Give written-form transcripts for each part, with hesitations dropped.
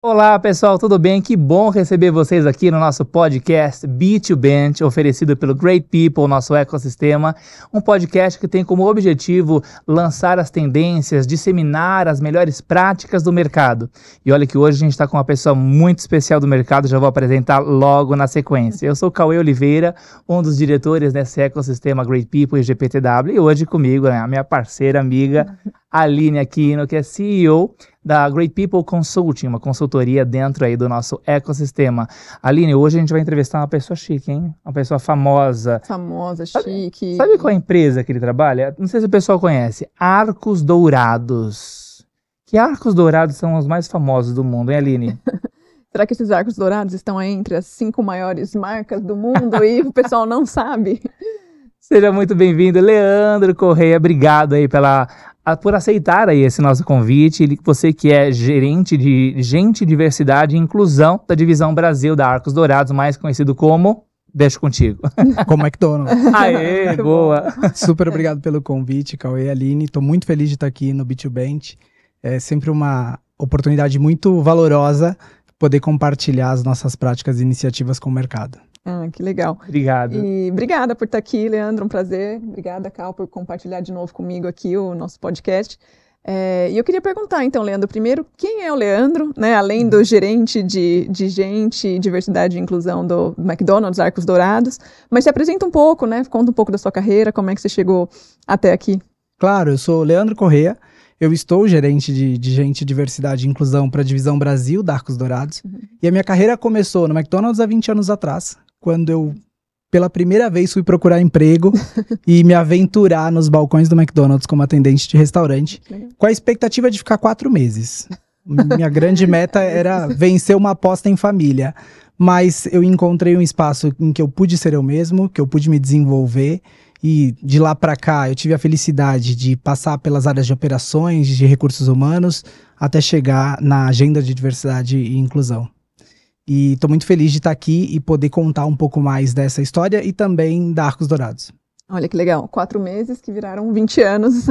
Olá pessoal, tudo bem? Que bom receber vocês aqui no nosso podcast B2Bench, oferecido pelo Great People, nosso ecossistema. Um podcast que tem como objetivo lançar as tendências, disseminar as melhores práticas do mercado. E olha que hoje a gente está com uma pessoa muito especial do mercado, já vou apresentar logo na sequência. Eu sou o Cauê Oliveira, um dos diretores desse ecossistema Great People e GPTW, e hoje comigo, a minha parceira, amiga, Aline Aquino, que é CEO da Great People Consulting, uma consultoria dentro aí do nosso ecossistema. Aline, hoje a gente vai entrevistar uma pessoa chique, hein? Uma pessoa famosa. Famosa, chique. Sabe qual é a empresa que ele trabalha? Não sei se o pessoal conhece. Arcos Dourados. Que arcos dourados são os mais famosos do mundo, hein, Aline? Será que esses arcos dourados estão aí entre as 5 maiores marcas do mundo e o pessoal não sabe? Seja muito bem-vindo, Leandro Correia. Obrigado aí por aceitar aí esse nosso convite. Você que é gerente de Gente, Diversidade e Inclusão da Divisão Brasil da Arcos Dourados, mais conhecido como... Deixo contigo. Como McDonald's. Aê, boa. Super obrigado pelo convite, Cauê e Aline. Estou muito feliz de estar aqui no B2Bench. É sempre uma oportunidade muito valorosa poder compartilhar as nossas práticas e iniciativas com o mercado. Ah, que legal. Obrigado. E obrigada por estar aqui, Leandro, um prazer. Obrigada, Cal, por compartilhar de novo comigo aqui o nosso podcast. E eu queria perguntar, então, Leandro, primeiro, quem é o Leandro, né? Além do gerente de Gente, Diversidade e Inclusão do McDonald's, Arcos Dourados, mas se apresenta um pouco, né? Conta um pouco da sua carreira, como é que você chegou até aqui. Claro, eu sou o Leandro Correia, eu estou gerente de Gente, Diversidade e Inclusão para a Divisão Brasil da Arcos Dourados, e a minha carreira começou no McDonald's há 20 anos atrás, quando eu, pela primeira vez, fui procurar emprego e me aventurar nos balcões do McDonald's como atendente de restaurante, com a expectativa de ficar 4 meses. Minha grande meta era vencer uma aposta em família, mas eu encontrei um espaço em que eu pude ser eu mesmo, que eu pude me desenvolver, e de lá para cá eu tive a felicidade de passar pelas áreas de operações, de recursos humanos, até chegar na agenda de diversidade e inclusão. E estou muito feliz de estar aqui e poder contar um pouco mais dessa história e também da Arcos Dourados. Olha que legal, 4 meses que viraram 20 anos.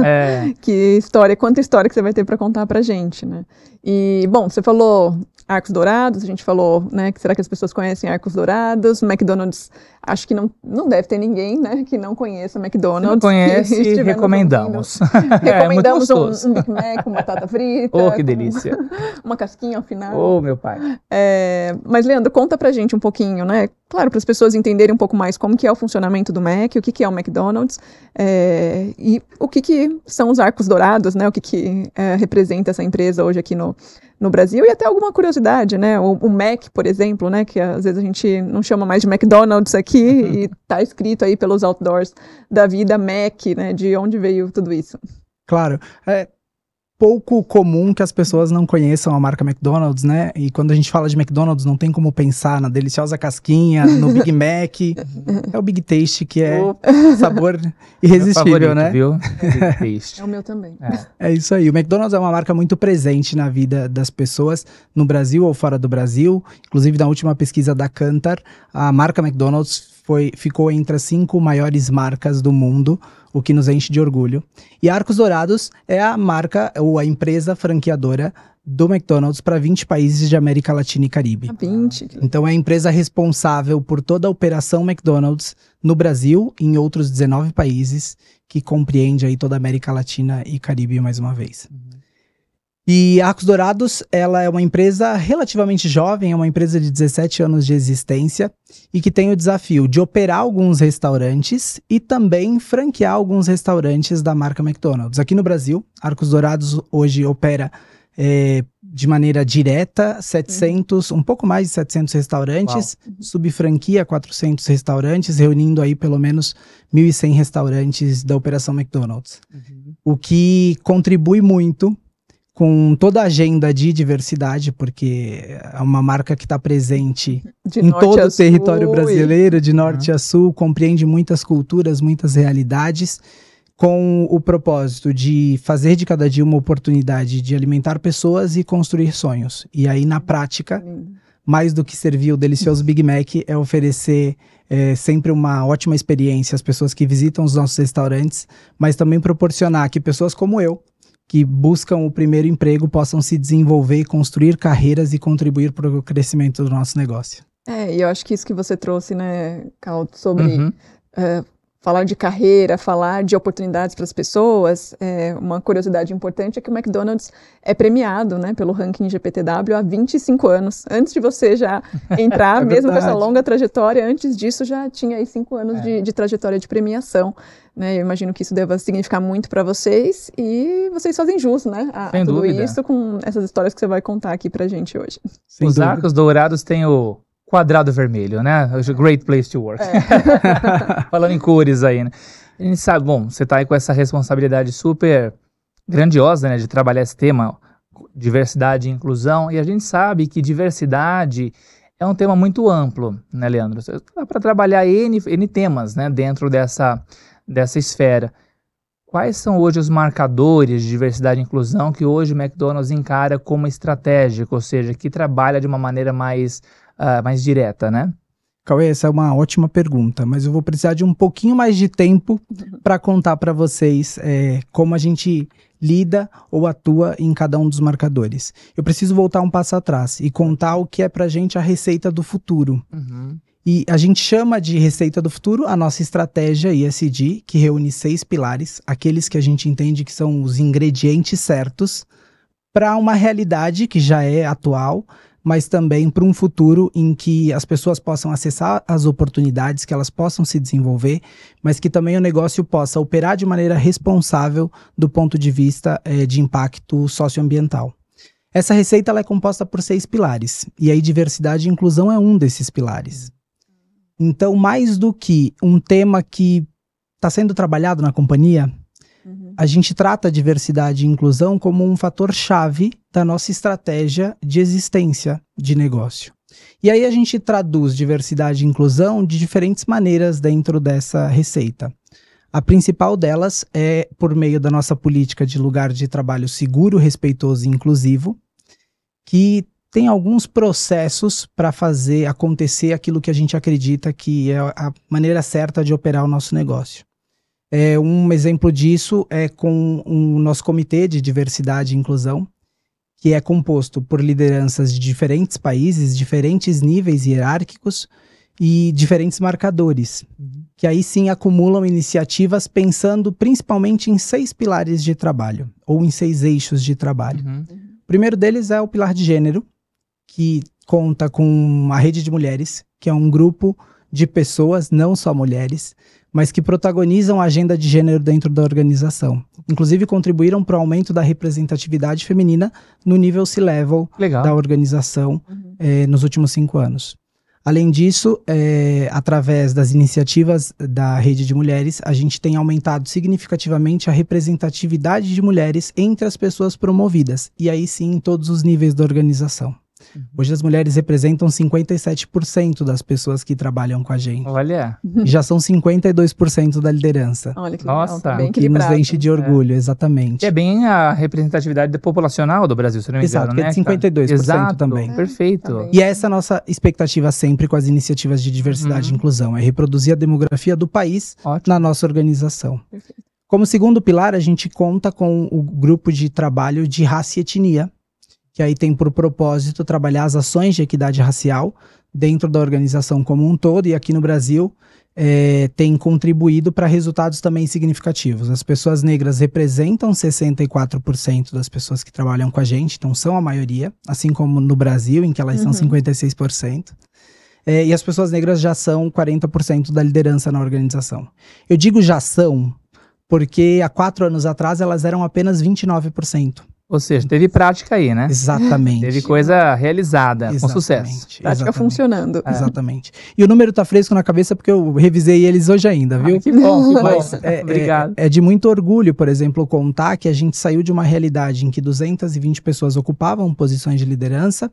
Que história, quanta história que você vai ter para contar pra gente, né? E, bom, você falou Arcos Dourados, a gente falou, né, que será que as pessoas conhecem Arcos Dourados? McDonald's, acho que não deve ter ninguém, né, que não conheça McDonald's. Se não conhece, recomendamos. Recomendamos um Big Mac com batata frita. Oh, que delícia. Uma casquinha ao final. Oh, meu pai. Mas, Leandro, conta pra gente um pouquinho, né? Claro, para as pessoas entenderem um pouco mais como que é o funcionamento do Mac, o que é o McDonald's, e o que são os Arcos Dourados, né? O que representa essa empresa hoje aqui no Brasil, e até alguma curiosidade, né? O Mac, por exemplo, né? Que às vezes a gente não chama mais de McDonald's aqui, e tá escrito aí pelos outdoors da vida Mac, né? De onde veio tudo isso? Claro, é pouco comum que as pessoas não conheçam a marca McDonald's, né? E quando a gente fala de McDonald's, não tem como pensar na deliciosa casquinha, no Big Mac. É o Big Taste, que é sabor irresistível, né? Viu? Big Taste. É o meu também. É isso aí. O McDonald's é uma marca muito presente na vida das pessoas, no Brasil ou fora do Brasil. Inclusive, na última pesquisa da Kantar, a marca McDonald's ficou entre as 5 maiores marcas do mundo, o que nos enche de orgulho. E Arcos Dourados é a marca ou a empresa franqueadora do McDonald's para 20 países de América Latina e Caribe. 20. Então é a empresa responsável por toda a operação McDonald's no Brasil e em outros 19 países, que compreende aí toda a América Latina e Caribe mais uma vez. E a Arcos Dourados, ela é uma empresa relativamente jovem, é uma empresa de 17 anos de existência e que tem o desafio de operar alguns restaurantes e também franquear alguns restaurantes da marca McDonald's. Aqui no Brasil, Arcos Dourados hoje opera de maneira direta 700, um pouco mais de 700 restaurantes, subfranquia 400 restaurantes, reunindo aí pelo menos 1.100 restaurantes da operação McDonald's. O que contribui muito com toda a agenda de diversidade, porque é uma marca que está presente em todo o território brasileiro, de norte a sul, compreende muitas culturas, muitas realidades, com o propósito de fazer de cada dia uma oportunidade de alimentar pessoas e construir sonhos. E aí, na prática, mais do que servir o delicioso Big Mac, é oferecer sempre uma ótima experiência às pessoas que visitam os nossos restaurantes, mas também proporcionar que pessoas como eu que buscam o primeiro emprego possam se desenvolver, construir carreiras e contribuir para o crescimento do nosso negócio. E eu acho que isso que você trouxe, né, Caldo, sobre falar de carreira, falar de oportunidades para as pessoas, uma curiosidade importante é que o McDonald's é premiado, né, pelo ranking GPTW há 25 anos. Antes de você já entrar, mesmo com essa longa trajetória, antes disso já tinha aí 5 anos de trajetória de premiação. Né? Eu imagino que isso deva significar muito para vocês e vocês fazem jus, né, a tudo dúvida. Isso com essas histórias que você vai contar aqui pra gente hoje. Os arcos dourados têm o quadrado vermelho, né? Great place to work. Falando em cores aí, né? A gente sabe, bom, você tá aí com essa responsabilidade super grandiosa, né? De trabalhar esse tema, diversidade e inclusão. E a gente sabe que diversidade é um tema muito amplo, né, Leandro? Dá para trabalhar N temas, né? Dentro dessa esfera. Quais são hoje os marcadores de diversidade e inclusão que hoje o McDonald's encara como estratégico, ou seja, que trabalha de uma maneira mais direta, né? Cauê, essa é uma ótima pergunta, mas eu vou precisar de um pouquinho mais de tempo para contar para vocês como a gente lida ou atua em cada um dos marcadores. Eu preciso voltar um passo atrás e contar o que é para a gente a receita do futuro. E a gente chama de receita do futuro a nossa estratégia ESG, que reúne 6 pilares, aqueles que a gente entende que são os ingredientes certos para uma realidade que já é atual, mas também para um futuro em que as pessoas possam acessar as oportunidades, que elas possam se desenvolver, mas que também o negócio possa operar de maneira responsável do ponto de vista de impacto socioambiental. Essa receita ela é composta por 6 pilares, e aí diversidade e inclusão é um desses pilares. Então, mais do que um tema que está sendo trabalhado na companhia, a gente trata a diversidade e inclusão como um fator-chave da nossa estratégia de existência de negócio. E aí a gente traduz diversidade e inclusão de diferentes maneiras dentro dessa receita. A principal delas é por meio da nossa política de lugar de trabalho seguro, respeitoso e inclusivo, que tem alguns processos para fazer acontecer aquilo que a gente acredita que é a maneira certa de operar o nosso negócio. Um exemplo disso é com o nosso comitê de diversidade e inclusão, que é composto por lideranças de diferentes países, diferentes níveis hierárquicos e diferentes marcadores, que aí sim acumulam iniciativas pensando principalmente em 6 pilares de trabalho, ou em 6 eixos de trabalho. O primeiro deles é o pilar de gênero, que conta com a Rede de Mulheres, que é um grupo de pessoas, não só mulheres, mas que protagonizam a agenda de gênero dentro da organização. Inclusive contribuíram para o aumento da representatividade feminina no nível C-Level da organização nos últimos 5 anos. Além disso, através das iniciativas da Rede de Mulheres, a gente tem aumentado significativamente a representatividade de mulheres entre as pessoas promovidas, e aí sim em todos os níveis da organização. Hoje as mulheres representam 57% das pessoas que trabalham com a gente. Olha! E já são 52% da liderança. Olha que legal, Nossa, tá bem que nos enche de orgulho, exatamente. É bem a representatividade populacional do Brasil, se não me engano, né? Exato, que é de 52% Exato, também. Perfeito. Tá bem. E essa é a nossa expectativa sempre com as iniciativas de diversidade e inclusão, é reproduzir a demografia do país na nossa organização. Perfeito. Como segundo pilar, a gente conta com o grupo de trabalho de raça e etnia, que aí tem por propósito trabalhar as ações de equidade racial dentro da organização como um todo, e aqui no Brasil tem contribuído para resultados também significativos. As pessoas negras representam 64% das pessoas que trabalham com a gente, então são a maioria, assim como no Brasil, em que elas são 56%. E as pessoas negras já são 40% da liderança na organização. Eu digo já são, porque há 4 anos atrás elas eram apenas 29%. Ou seja, teve prática aí, né? Exatamente. Teve coisa realizada, com sucesso. Prática funcionando. Exatamente. E o número tá fresco na cabeça porque eu revisei eles hoje ainda, viu? Que bom, que bom. Mas Obrigado. É de muito orgulho, por exemplo, contar que a gente saiu de uma realidade em que 220 pessoas ocupavam posições de liderança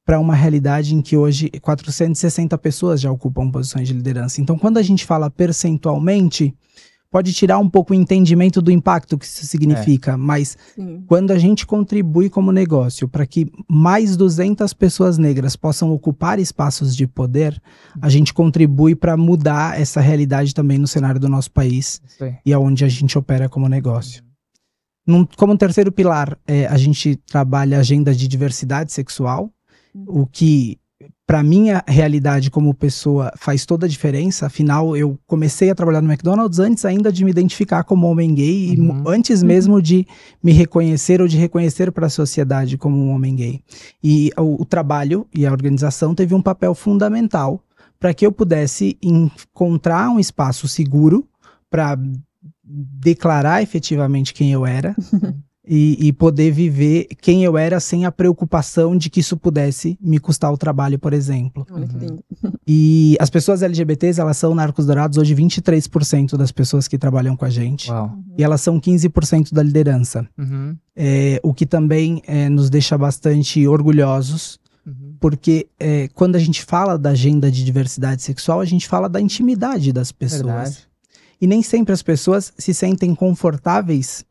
para uma realidade em que hoje 460 pessoas já ocupam posições de liderança. Então, quando a gente fala percentualmente, pode tirar um pouco o entendimento do impacto que isso significa, mas quando a gente contribui como negócio para que mais 200 pessoas negras possam ocupar espaços de poder, a gente contribui para mudar essa realidade também no cenário do nosso país e aonde a gente opera como negócio. Como terceiro pilar, a gente trabalha a agenda de diversidade sexual, o que, para minha realidade como pessoa, faz toda a diferença. Afinal, eu comecei a trabalhar no McDonald's antes ainda de me identificar como homem gay, e antes mesmo de me reconhecer ou de reconhecer para a sociedade como um homem gay. E o trabalho e a organização teve um papel fundamental para que eu pudesse encontrar um espaço seguro para declarar efetivamente quem eu era e poder viver quem eu era sem a preocupação de que isso pudesse me custar o trabalho, por exemplo. Olha que lindo. E as pessoas LGBTs, elas são na Arcos Dourados hoje 23% das pessoas que trabalham com a gente. Uau. E elas são 15% da liderança. O que também nos deixa bastante orgulhosos, porque quando a gente fala da agenda de diversidade sexual, a gente fala da intimidade das pessoas. Verdade. E nem sempre as pessoas se sentem confortáveis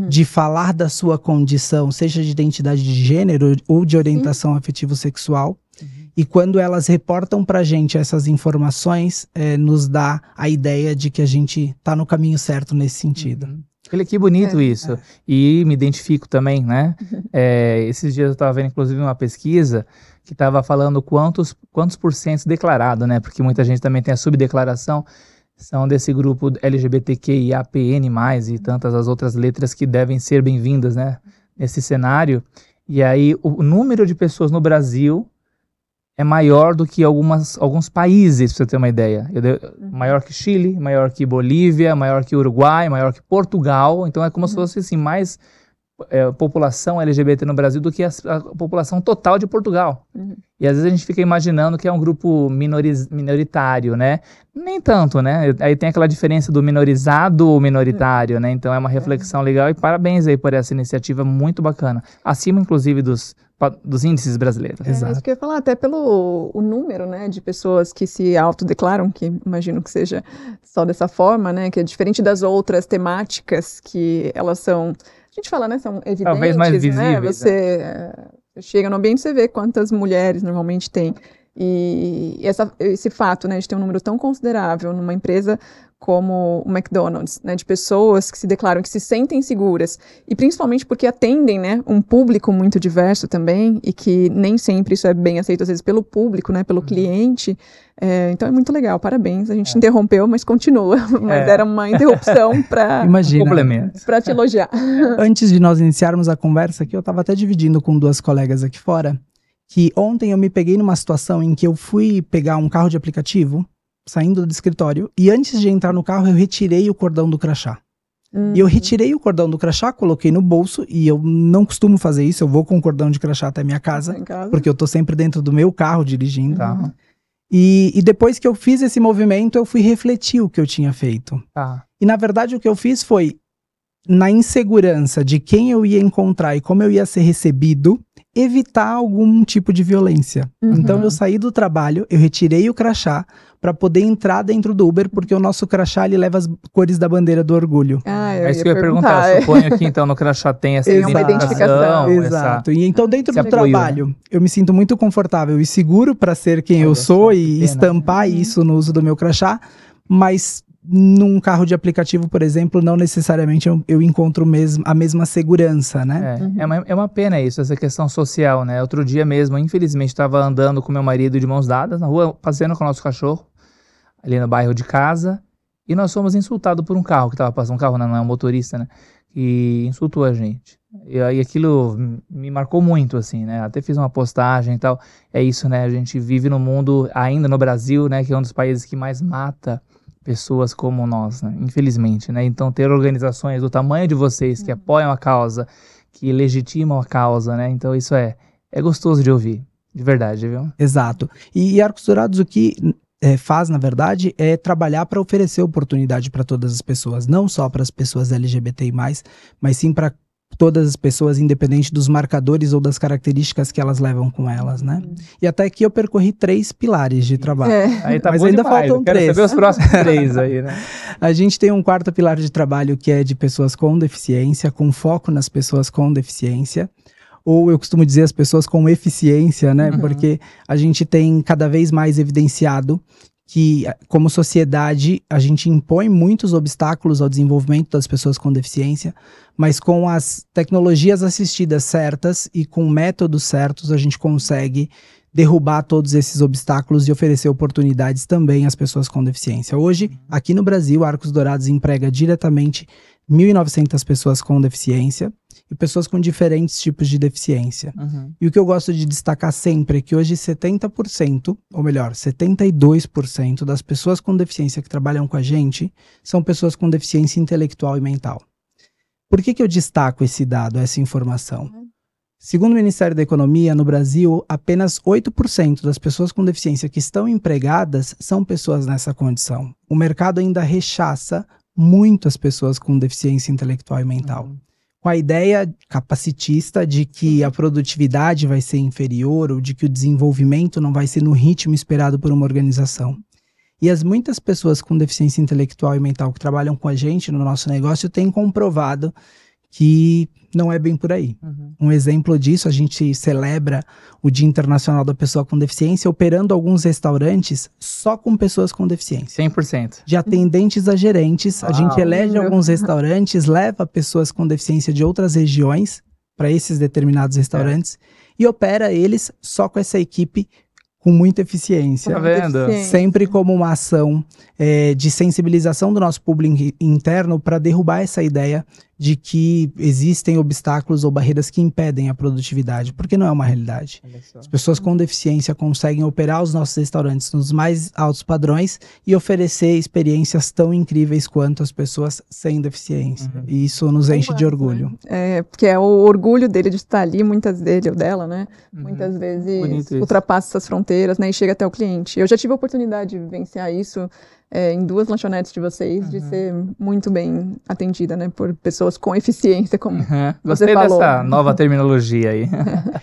de falar da sua condição, seja de identidade de gênero ou de orientação afetivo-sexual. E quando elas reportam pra gente essas informações, nos dá a ideia de que a gente tá no caminho certo nesse sentido. Olha que bonito isso. E me identifico também, né? Esses dias eu estava vendo, inclusive, uma pesquisa que estava falando quantos % declarado, né? Porque muita gente também tem a subdeclaração, são desse grupo LGBTQIAPN+, e tantas as outras letras que devem ser bem-vindas, né? Nesse cenário. E aí, o número de pessoas no Brasil é maior do que alguns países, pra você ter uma ideia. Maior que Chile, maior que Bolívia, maior que Uruguai, maior que Portugal. Então é como se fosse assim, mais população LGBT no Brasil do que a população total de Portugal. E às vezes a gente fica imaginando que é um grupo minoritário, né? Nem tanto, né? Aí tem aquela diferença do minorizado ou minoritário, né? Então é uma reflexão legal e parabéns aí por essa iniciativa muito bacana. Acima, inclusive, dos índices brasileiros. Exato. Isso que eu ia falar, até pelo o número, né, de pessoas que se autodeclaram, que imagino que seja só dessa forma, né, que é diferente das outras temáticas que elas são, a gente fala, né, são evidentes, talvez mais visíveis, né, você chega no ambiente e você vê quantas mulheres normalmente tem. E esse fato, né, de ter um número tão considerável numa empresa como o McDonald's, né, de pessoas que se declaram, que se sentem seguras, e principalmente porque atendem, né, um público muito diverso também, e que nem sempre isso é bem aceito, às vezes, pelo público, né, pelo cliente. Então é muito legal, parabéns. A gente interrompeu, mas continua. Mas era uma interrupção para te elogiar. Antes de nós iniciarmos a conversa aqui, eu estava até dividindo com 2 colegas aqui fora, que ontem eu me peguei numa situação em que eu fui pegar um carro de aplicativo, saindo do escritório, e antes de entrar no carro eu retirei o cordão do crachá. E eu retirei o cordão do crachá, coloquei no bolso, e eu não costumo fazer isso, eu vou com o cordão de crachá até minha casa, porque eu tô sempre dentro do meu carro dirigindo. E depois que eu fiz esse movimento, eu fui refletir o que eu tinha feito. E na verdade o que eu fiz foi, na insegurança de quem eu ia encontrar e como eu ia ser recebido, evitar algum tipo de violência. Então eu saí do trabalho, eu retirei o crachá para poder entrar dentro do Uber, porque o nosso crachá ele leva as cores da bandeira do orgulho. É isso que eu ia perguntar. Suponho que então no crachá tem essa identificação. Exato. E então dentro do trabalho, eu me sinto muito confortável e seguro para ser quem eu sou e estampar isso no uso do meu crachá, mas num carro de aplicativo, por exemplo, não necessariamente eu encontro a mesma segurança, né? É uma pena isso, essa questão social, né? Outro dia mesmo, infelizmente, estava andando com meu marido de mãos dadas na rua, passeando com o nosso cachorro, ali no bairro de casa, e nós fomos insultados por um carro que estava passando, um carro, não é um motorista, né? E insultou a gente. E aquilo me marcou muito, assim, né? Até fiz uma postagem e tal. É isso, né? A gente vive no mundo, ainda no Brasil, né? Que é um dos países que mais mata pessoas como nós, né? Infelizmente, né? Então ter organizações do tamanho de vocês que apoiam a causa, que legitimam a causa, né? Então isso é gostoso de ouvir, de verdade, viu? Exato. E Arcos Dourados, o que faz, na verdade, é trabalhar para oferecer oportunidade para todas as pessoas, não só para as pessoas LGBTI+, mas sim para todas as pessoas, independente dos marcadores ou das características que elas levam com elas, né? E até aqui eu percorri 3 pilares de trabalho. Aí tá, mas bom ainda demais. faltam 3. Quero saber os próximos 3 aí, né? A gente tem um 4º pilar de trabalho que é de pessoas com deficiência, com foco nas pessoas com deficiência. Ou eu costumo dizer as pessoas com eficiência, né? Porque a gente tem cada vez mais evidenciado que, como sociedade, a gente impõe muitos obstáculos ao desenvolvimento das pessoas com deficiência, mas com as tecnologias assistidas certas e com métodos certos, a gente consegue derrubar todos esses obstáculos e oferecer oportunidades também às pessoas com deficiência. Hoje, aqui no Brasil, Arcos Dourados emprega diretamente 1.900 pessoas com deficiência e pessoas com diferentes tipos de deficiência. E o que eu gosto de destacar sempre é que hoje 70%, ou melhor, 72% das pessoas com deficiência que trabalham com a gente são pessoas com deficiência intelectual e mental. Por que eu destaco esse dado, essa informação? Segundo o Ministério da Economia, no Brasil, apenas 8% das pessoas com deficiência que estão empregadas são pessoas nessa condição. O mercado ainda rechaça muito as pessoas com deficiência intelectual e mental. Com a ideia capacitista de que a produtividade vai ser inferior ou de que o desenvolvimento não vai ser no ritmo esperado por uma organização. E as muitas pessoas com deficiência intelectual e mental que trabalham com a gente no nosso negócio têm comprovado que não é bem por aí. Um exemplo disso, a gente celebra o Dia Internacional da Pessoa com Deficiência operando alguns restaurantes só com pessoas com deficiência. 100%. De atendentes a gerentes, a gente elege alguns restaurantes, leva pessoas com deficiência de outras regiões para esses determinados restaurantes e opera eles só com essa equipe com muita eficiência. Tá vendo? Sempre como uma ação de sensibilização do nosso público interno para derrubar essa ideia de que existem obstáculos ou barreiras que impedem a produtividade, porque não é uma realidade. As pessoas com deficiência conseguem operar os nossos restaurantes nos mais altos padrões e oferecer experiências tão incríveis quanto as pessoas sem deficiência. E isso nos enche de orgulho. Porque é o orgulho dele de estar ali, muitas dele ou dela, né? Muitas vezes ultrapassa essas fronteiras, né? E chega até o cliente. Eu já tive a oportunidade de vivenciar isso em 2 lanchonetes de vocês, de ser muito bem atendida, né, por pessoas com eficiência, como você falou. Gostei dessa nova terminologia aí.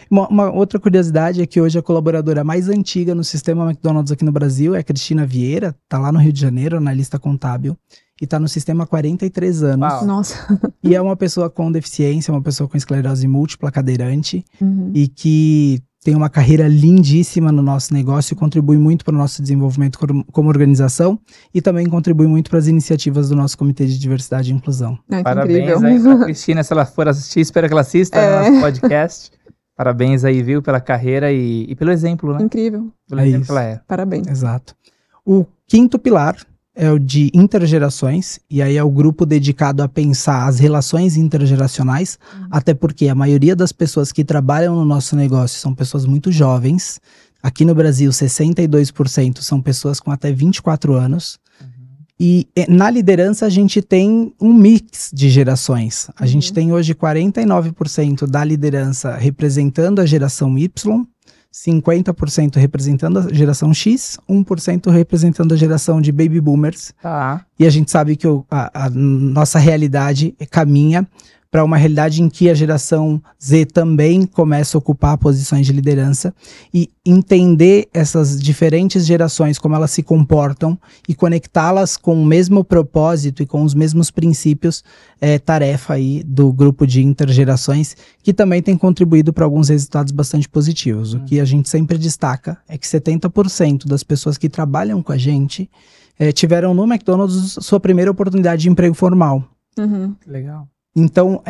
Uma outra curiosidade é que hoje a colaboradora mais antiga no sistema McDonald's aqui no Brasil é a Cristina Vieira, tá lá no Rio de Janeiro, analista contábil, e tá no sistema há 43 anos. Uau. Nossa. E é uma pessoa com deficiência, uma pessoa com esclerose múltipla, cadeirante, e que tem uma carreira lindíssima no nosso negócio e contribui muito para o nosso desenvolvimento como organização e também contribui muito para as iniciativas do nosso Comitê de Diversidade e Inclusão. Parabéns aí pra Cristina, se ela for assistir, espero que ela assista no nosso podcast. Parabéns aí, viu, pela carreira e pelo exemplo, né? Incrível. Pelo exemplo que ela é. Parabéns. Exato. O 5º pilar é o de intergerações, e aí é o grupo dedicado a pensar as relações intergeracionais, até porque a maioria das pessoas que trabalham no nosso negócio são pessoas muito jovens. Aqui no Brasil, 62% são pessoas com até 24 anos. E na liderança a gente tem um mix de gerações. A gente tem hoje 49% da liderança representando a geração Y, 50% representando a geração X, 1% representando a geração de baby boomers. E a gente sabe que a nossa realidade caminha para uma realidade em que a geração Z também começa a ocupar posições de liderança, e entender essas diferentes gerações, como elas se comportam e conectá-las com o mesmo propósito e com os mesmos princípios é tarefa aí do grupo de intergerações, que também tem contribuído para alguns resultados bastante positivos. O que a gente sempre destaca é que 70% das pessoas que trabalham com a gente tiveram no McDonald's sua primeira oportunidade de emprego formal. Legal. Então,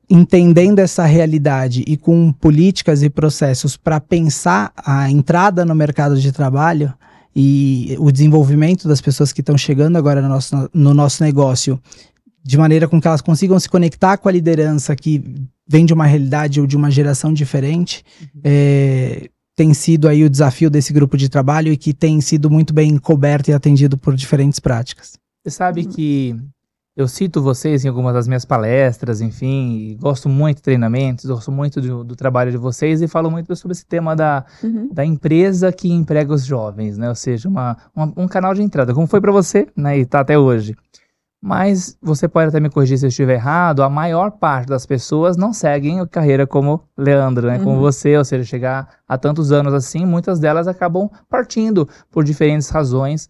entendendo essa realidade e com políticas e processos para pensar a entrada no mercado de trabalho e o desenvolvimento das pessoas que estão chegando agora no nosso negócio, de maneira com que elas consigam se conectar com a liderança que vem de uma realidade ou de uma geração diferente, tem sido aí o desafio desse grupo de trabalho e que tem sido muito bem coberto e atendido por diferentes práticas. Você sabe que eu cito vocês em algumas das minhas palestras, enfim, e gosto muito de treinamentos, gosto muito do trabalho de vocês e falo muito sobre esse tema da empresa que emprega os jovens, né? Ou seja, um canal de entrada, como foi para você, né? E tá até hoje. Mas você pode até me corrigir se eu estiver errado, a maior parte das pessoas não seguem a carreira como Leandro, né? Como você, ou seja, chegar a tantos anos assim, muitas delas acabam partindo por diferentes razões,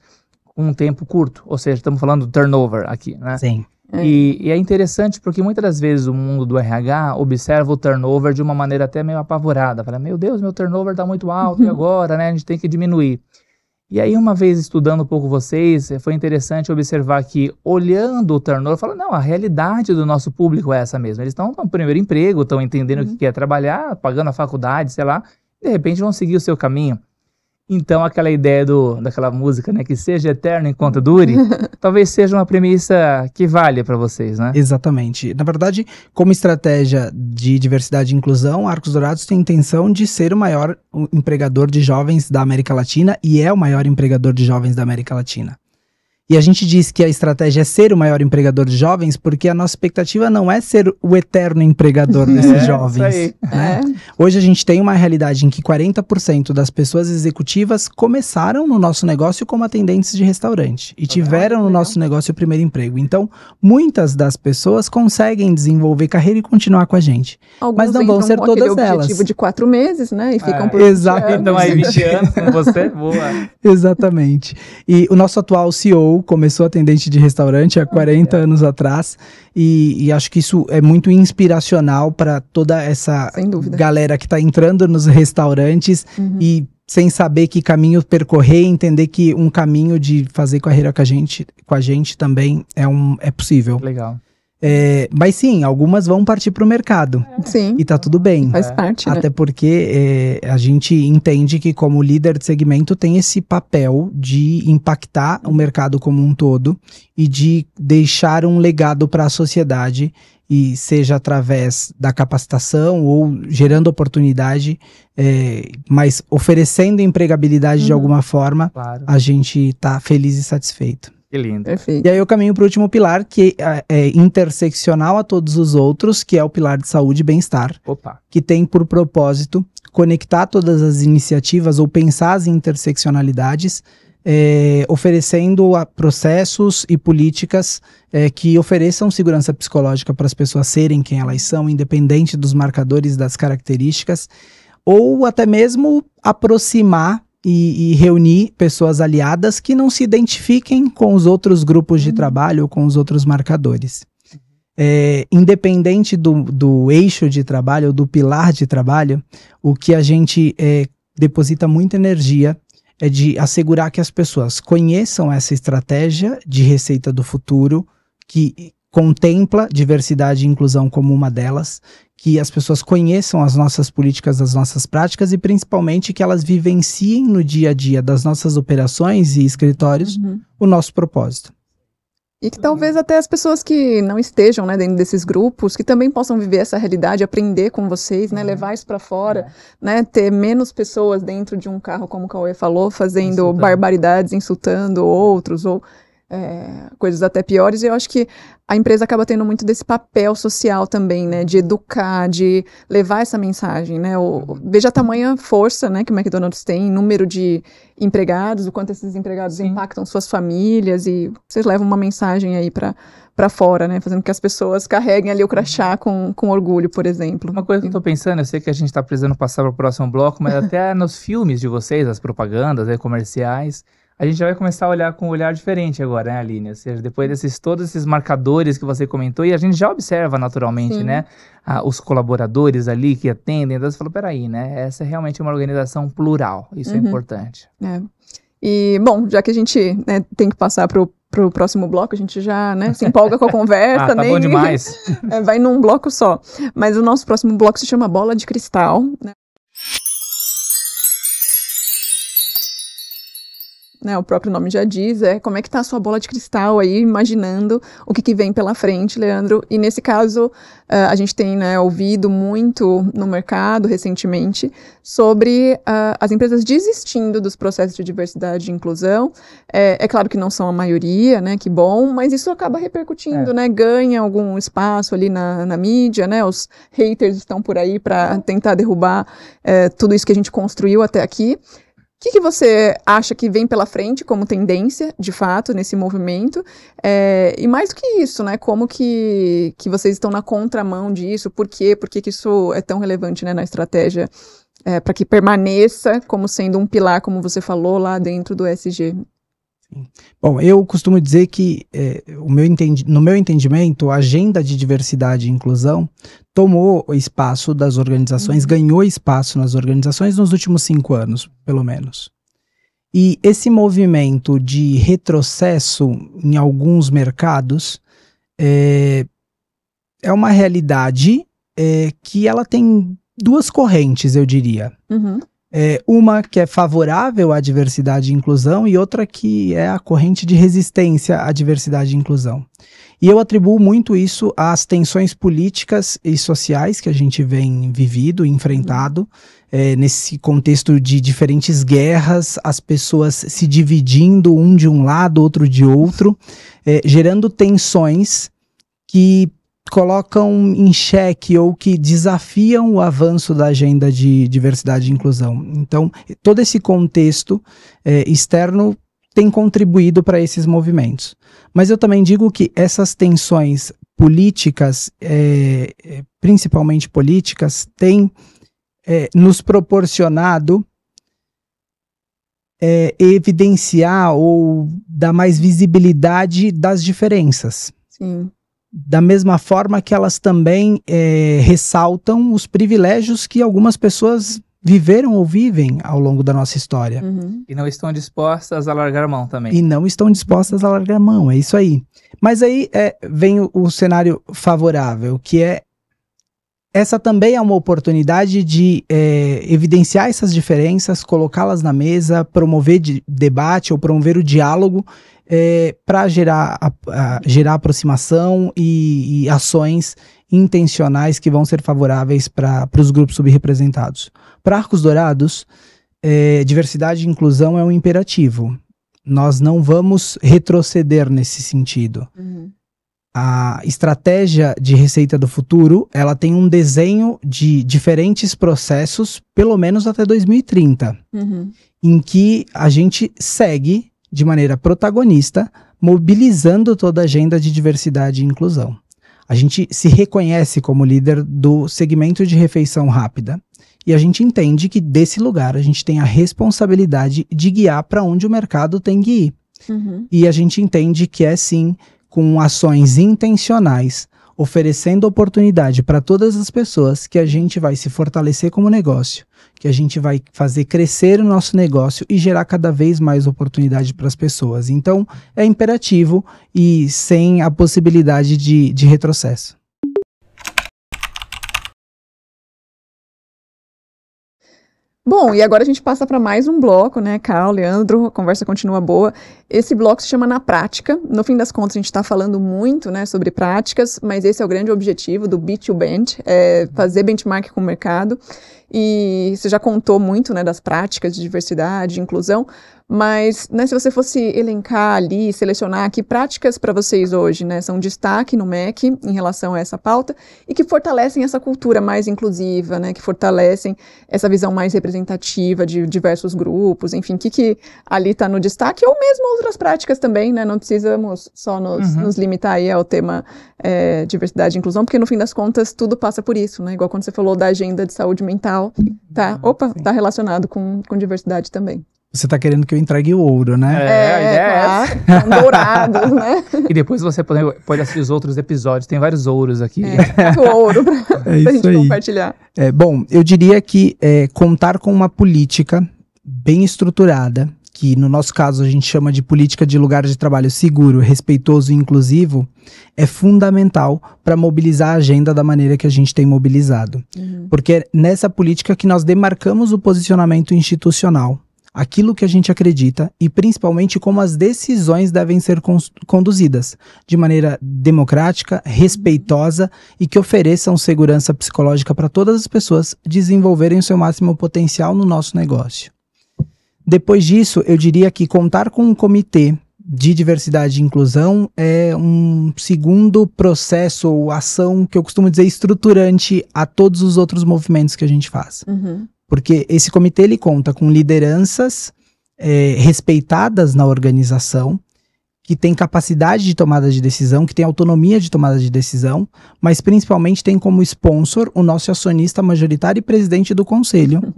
um tempo curto, ou seja, estamos falando do turnover aqui, né? Sim. E é interessante porque muitas das vezes o mundo do RH observa o turnover de uma maneira até meio apavorada. Fala, meu Deus, meu turnover está muito alto e agora, né? A gente tem que diminuir. E aí, uma vez estudando um pouco vocês, foi interessante observar que, olhando o turnover, fala, não, a realidade do nosso público é essa mesmo. Eles estão no primeiro emprego, estão entendendo o que quer trabalhar, pagando a faculdade, sei lá, de repente vão seguir o seu caminho. Então, aquela ideia daquela música, né, que seja eterno enquanto dure, talvez seja uma premissa que valha para vocês, né? Exatamente. Na verdade, como estratégia de diversidade e inclusão, Arcos Dourados tem a intenção de ser o maior empregador de jovens da América Latina e é o maior empregador de jovens da América Latina. E a gente diz que a estratégia é ser o maior empregador de jovens porque a nossa expectativa não é ser o eterno empregador desses jovens. Isso aí. Né? Hoje a gente tem uma realidade em que 40% das pessoas executivas começaram no nosso negócio como atendentes de restaurante e tiveram no nosso negócio o primeiro emprego. Então, muitas das pessoas conseguem desenvolver carreira e continuar com a gente. Alguns mas não vão ser com todas aquele elas. objetivo de 4 meses, né? E ficam por Exato. 20 anos. Então, aí 20 anos com você, boa. Exatamente. E o nosso atual CEO começou atendente de restaurante há 40 anos atrás e acho que isso é muito inspiracional para toda essa galera que está entrando nos restaurantes e sem saber que caminho percorrer, entender que um caminho de fazer carreira com a gente também é possível. Legal. Mas sim, algumas vão partir para o mercado. Sim. E tá tudo bem. Faz parte, né? Até porque a gente entende que como líder de segmento tem esse papel de impactar o mercado como um todo e de deixar um legado para a sociedade, e seja através da capacitação ou gerando oportunidade, mas oferecendo empregabilidade de alguma forma, a gente tá feliz e satisfeito. Que lindo. Perfeito. E aí eu caminho para o último pilar, que é interseccional a todos os outros, que é o pilar de saúde e bem-estar, que tem por propósito conectar todas as iniciativas ou pensar as interseccionalidades, oferecendo processos e políticas que ofereçam segurança psicológica para as pessoas serem quem elas são, independente dos marcadores, das características, ou até mesmo aproximar e reunir pessoas aliadas que não se identifiquem com os outros grupos de trabalho ou com os outros marcadores. Independente do eixo de trabalho ou do pilar de trabalho, o que a gente deposita muita energia é de assegurar que as pessoas conheçam essa estratégia de receita do futuro, que contempla diversidade e inclusão como uma delas, que as pessoas conheçam as nossas políticas, as nossas práticas e principalmente que elas vivenciem no dia a dia das nossas operações e escritórios o nosso propósito. E que talvez até as pessoas que não estejam, né, dentro desses grupos, que também possam viver essa realidade, aprender com vocês, né, levar isso para fora, né, ter menos pessoas dentro de um carro, como o Cauê falou, fazendo barbaridades, insultando outros, ou coisas até piores. E eu acho que a empresa acaba tendo muito desse papel social também, né, de educar, de levar essa mensagem, né, veja a tamanha força, né, que o McDonald's tem em número de empregados, o quanto esses empregados impactam suas famílias, e vocês levam uma mensagem aí para fora, né, fazendo que as pessoas carreguem ali o crachá com orgulho, por exemplo. Uma coisa que eu tô pensando, eu sei que a gente tá precisando passar para o próximo bloco, mas até nos filmes de vocês, as propagandas, comerciais, a gente já vai começar a olhar com um olhar diferente agora, né, Aline? Ou seja, depois todos esses marcadores que você comentou, e a gente já observa naturalmente, né, os colaboradores ali que atendem, então você falou, peraí, né, essa é realmente uma organização plural, isso é importante. E, bom, já que a gente, né, tem que passar pro próximo bloco, a gente já, né, se empolga com a conversa. Tá bom demais. Vai num bloco só. Mas o nosso próximo bloco se chama Bola de Cristal, né? O próprio nome já diz, como é que tá a sua bola de cristal aí, imaginando o que vem pela frente, Leandro. E nesse caso, a gente tem, né, ouvido muito no mercado recentemente sobre as empresas desistindo dos processos de diversidade e inclusão. É claro que não são a maioria, né, que bom, mas isso acaba repercutindo, né, ganha algum espaço ali na mídia, né, os haters estão por aí para tentar derrubar tudo isso que a gente construiu até aqui. O que você acha que vem pela frente como tendência, de fato, nesse movimento? E mais do que isso, né? Como que vocês estão na contramão disso? Por quê? Por que isso é tão relevante, né, na estratégia para que permaneça como sendo um pilar, como você falou, lá dentro do ESG? Bom, eu costumo dizer que, no meu entendimento, a agenda de diversidade e inclusão tomou espaço das organizações, ganhou espaço nas organizações nos últimos 5 anos, pelo menos. E esse movimento de retrocesso em alguns mercados é uma realidade que ela tem duas correntes, eu diria. Uhum. Uma que é favorável à diversidade e inclusão e outra que é a corrente de resistência à diversidade e inclusão. E eu atribuo muito isso às tensões políticas e sociais que a gente vem vivido, enfrentado, nesse contexto de diferentes guerras, as pessoas se dividindo, um de um lado, outro de outro, gerando tensões que colocam em xeque ou que desafiam o avanço da agenda de diversidade e inclusão. Então, todo esse contexto externo tem contribuído para esses movimentos. Mas eu também digo que essas tensões políticas, principalmente políticas, têm nos proporcionado evidenciar ou dar mais visibilidade das diferenças. Sim. Da mesma forma que elas também ressaltam os privilégios que algumas pessoas viveram ou vivem ao longo da nossa história. Uhum. E não estão dispostas a largar a mão também. E não estão dispostas a largar a mão, é isso aí. Mas aí vem o cenário favorável, que essa também é uma oportunidade de evidenciar essas diferenças, colocá-las na mesa, promover debate ou promover o diálogo para gerar aproximação e ações intencionais que vão ser favoráveis para os grupos subrepresentados. Para Arcos Dourados, diversidade e inclusão é um imperativo. Nós não vamos retroceder nesse sentido. Uhum. A estratégia de Receita do Futuro, ela tem um desenho de diferentes processos, pelo menos até 2030, Uhum. em que a gente segue de maneira protagonista, mobilizando toda a agenda de diversidade e inclusão. A gente se reconhece como líder do segmento de refeição rápida e a gente entende que desse lugar a gente tem a responsabilidade de guiar para onde o mercado tem que ir. Uhum. E a gente entende que sim, com ações intencionais, oferecendo oportunidade para todas as pessoas, que a gente vai se fortalecer como negócio, que a gente vai fazer crescer o nosso negócio e gerar cada vez mais oportunidade para as pessoas. Então, é imperativo e sem a possibilidade de retrocesso. Bom, e agora a gente passa para mais um bloco, né, Carl, Leandro, a conversa continua boa. Esse bloco se chama Na Prática. No fim das contas, a gente está falando muito, né, sobre práticas, mas esse é o grande objetivo do B2Bench, fazer benchmark com o mercado. E você já contou muito, né, das práticas de diversidade, de inclusão, mas, né, se você fosse elencar ali, selecionar que práticas para vocês hoje, né, são destaque no MEC em relação a essa pauta e que fortalecem essa cultura mais inclusiva, né, que fortalecem essa visão mais representativa de diversos grupos, enfim, o que ali está no destaque, ou mesmo outras práticas também, né, não precisamos só nos limitar aí ao tema diversidade e inclusão, porque no fim das contas tudo passa por isso, né, igual quando você falou da agenda de saúde mental, tá relacionado com diversidade também. Você tá querendo que eu entregue o ouro, né? A ideia é essa. Um dourado, né? E depois você pode assistir os outros episódios, tem vários ouros aqui. O ouro pra gente compartilhar. Bom, eu diria que contar com uma política bem estruturada, que no nosso caso a gente chama de política de lugar de trabalho seguro, respeitoso e inclusivo, é fundamental para mobilizar a agenda da maneira que a gente tem mobilizado. Porque é nessa política que nós demarcamos o posicionamento institucional, aquilo que a gente acredita e principalmente como as decisões devem ser conduzidas de maneira democrática, respeitosa e que ofereçam segurança psicológica para todas as pessoas desenvolverem o seu máximo potencial no nosso negócio. Depois disso, eu diria que contar com um comitê de diversidade e inclusão é um segundo processo ou ação que eu costumo dizer estruturante a todos os outros movimentos que a gente faz. Porque esse comitê ele conta com lideranças respeitadas na organização, que tem capacidade de tomada de decisão, que tem autonomia de tomada de decisão, mas principalmente tem como sponsor o nosso acionista majoritário e presidente do conselho,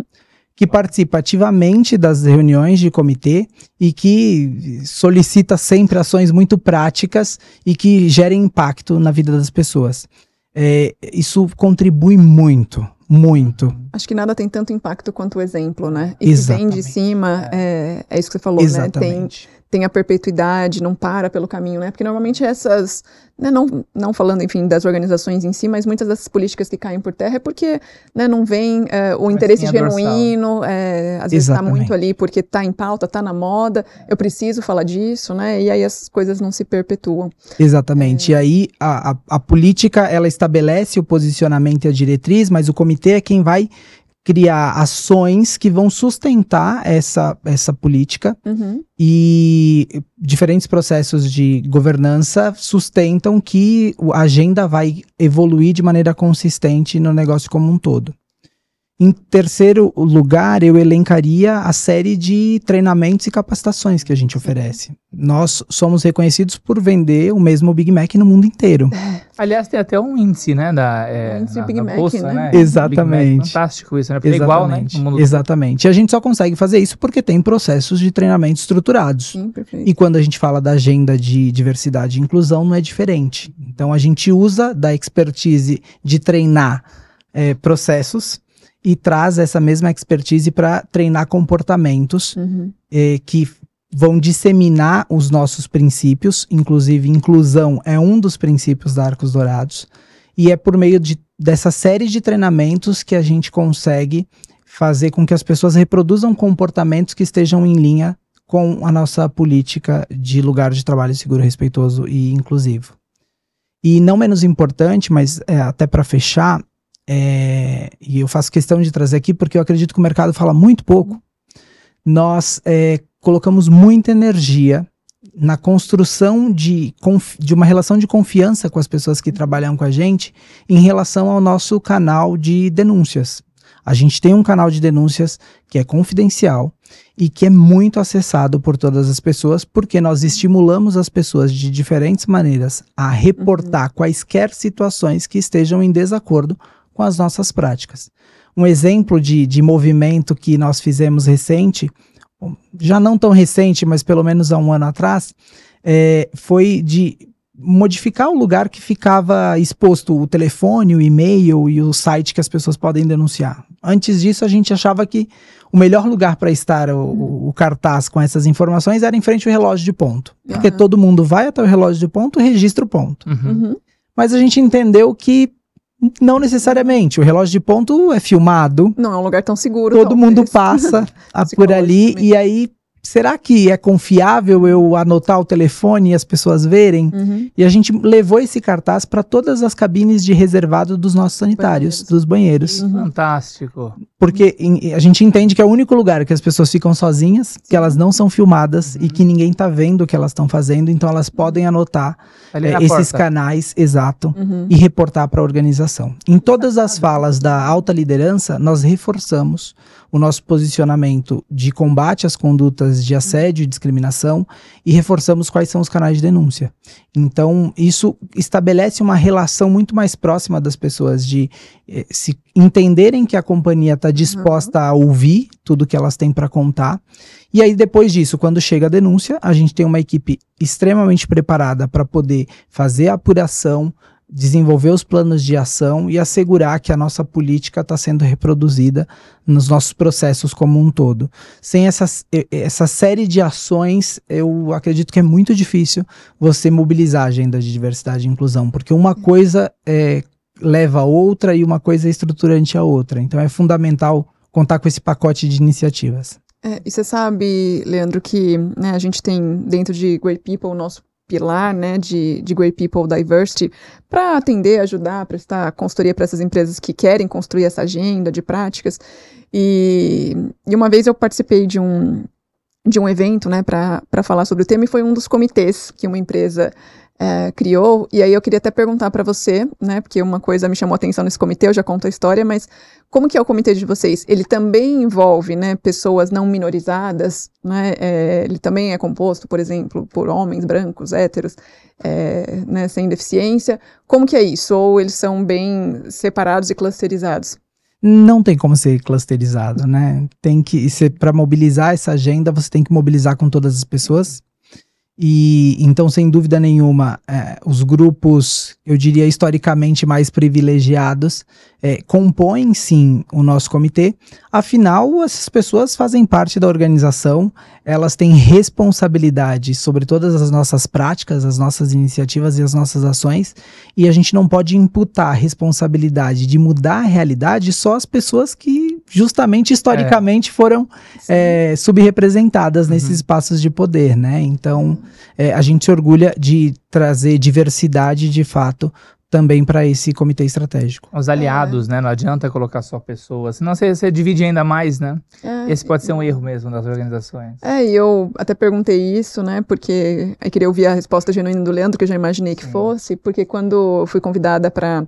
que participa ativamente das reuniões de comitê e que solicita sempre ações muito práticas e que gerem impacto na vida das pessoas. Isso contribui muito Muito. Acho que nada tem tanto impacto quanto o exemplo, né? E que vem de cima, é isso que você falou, Exatamente. né? Tem a perpetuidade, não para pelo caminho, né? Porque normalmente essas, né, não falando, enfim, das organizações em si, mas muitas dessas políticas que caem por terra é porque, né, não vem o interesse genuíno, às vezes está muito ali porque está em pauta, está na moda, eu preciso falar disso, né? E aí as coisas não se perpetuam. Exatamente. E aí a política, ela estabelece o posicionamento e a diretriz, mas o comitê é quem vai criar ações que vão sustentar essa política, e diferentes processos de governança sustentam que a agenda vai evoluir de maneira consistente no negócio como um todo. Em terceiro lugar, eu elencaria a série de treinamentos e capacitações que a gente oferece. Nós somos reconhecidos por vender o mesmo Big Mac no mundo inteiro. Aliás, tem até um índice, né? Índice Big Mac, bolsa, né? Exatamente. Big Mac, fantástico isso, né? Porque é igual, né? No mundo Exatamente. E a gente só consegue fazer isso porque tem processos de treinamento estruturados. Sim, perfeito. E quando a gente fala da agenda de diversidade e inclusão, não é diferente. Então, a gente usa da expertise de treinar processos e traz essa mesma expertise para treinar comportamentos que vão disseminar os nossos princípios, inclusive inclusão é um dos princípios da Arcos Dourados, e é por meio dessa série de treinamentos que a gente consegue fazer com que as pessoas reproduzam comportamentos que estejam em linha com a nossa política de lugar de trabalho seguro, respeitoso e inclusivo. E não menos importante, mas até para fechar, e eu faço questão de trazer aqui porque eu acredito que o mercado fala muito pouco, nós colocamos muita energia na construção de uma relação de confiança com as pessoas que trabalham com a gente em relação ao nosso canal de denúncias. A gente tem um canal de denúncias que é confidencial e que é muito acessado por todas as pessoas, porque nós estimulamos as pessoas de diferentes maneiras a reportar quaisquer situações que estejam em desacordo com as nossas práticas. Um exemplo de movimento que nós fizemos recente, já não tão recente, mas pelo menos há um ano atrás, foi de modificar o lugar que ficava exposto o telefone, o e-mail e o site que as pessoas podem denunciar. Antes disso, a gente achava que o melhor lugar para estar o cartaz com essas informações era em frente ao relógio de ponto. Porque todo mundo vai até o relógio de ponto e registra o ponto. Mas a gente entendeu que não necessariamente. O relógio de ponto é filmado. Não é um lugar tão seguro. Todo mundo passa por ali. E aí, será que é confiável eu anotar o telefone e as pessoas verem? E a gente levou esse cartaz para todas as cabines de reservado dos nossos sanitários, dos banheiros. Fantástico. Porque a gente entende que é o único lugar que as pessoas ficam sozinhas, que elas não são filmadas e que ninguém tá vendo o que elas estão fazendo, então elas podem anotar esses canais, exato, e reportar para a organização. Em todas as falas da alta liderança, nós reforçamos o nosso posicionamento de combate às condutas de assédio e discriminação e reforçamos quais são os canais de denúncia. Então, isso estabelece uma relação muito mais próxima das pessoas, de se entenderem que a companhia está disposta a ouvir tudo que elas têm para contar. E aí, depois disso, quando chega a denúncia, a gente tem uma equipe extremamente preparada para poder fazer a apuração, desenvolver os planos de ação e assegurar que a nossa política está sendo reproduzida nos nossos processos como um todo. Sem essa série de ações, eu acredito que é muito difícil você mobilizar a agenda de diversidade e inclusão, porque uma coisa leva a outra e uma coisa é estruturante a outra. Então é fundamental contar com esse pacote de iniciativas. E você sabe, Leandro, que a gente tem dentro de Great People o nosso pilar, né, de Great People Diversity, para atender, ajudar, prestar consultoria para essas empresas que querem construir essa agenda de práticas. E uma vez eu participei de um evento, né, para falar sobre o tema, e foi um dos comitês que uma empresa criou. E aí eu queria até perguntar para você, né, porque uma coisa me chamou a atenção nesse comitê, eu já conto a história, mas como que é o comitê de vocês? Ele também envolve, né, pessoas não minorizadas, né, ele também é composto, por exemplo, por homens brancos, héteros, né, sem deficiência. Como que é isso? Ou eles são bem separados e clusterizados? Não tem como ser clusterizado, né? Tem que ser, para mobilizar essa agenda, você tem que mobilizar com todas as pessoas. E então, sem dúvida nenhuma, os grupos, eu diria, historicamente mais privilegiados, compõem sim o nosso comitê. Afinal, essas pessoas fazem parte da organização, elas têm responsabilidade sobre todas as nossas práticas, as nossas iniciativas e as nossas ações, e a gente não pode imputar a responsabilidade de mudar a realidade só às pessoas que justamente historicamente foram subrepresentadas nesses espaços de poder, né? Então, a gente se orgulha de trazer diversidade de fato também para esse comitê estratégico. Os aliados, né? Não adianta colocar só pessoas, senão você divide ainda mais, né? Esse pode ser um erro mesmo das organizações. E eu até perguntei isso, né? Porque eu queria ouvir a resposta genuína do Leandro, que eu já imaginei que fosse, porque quando fui convidada para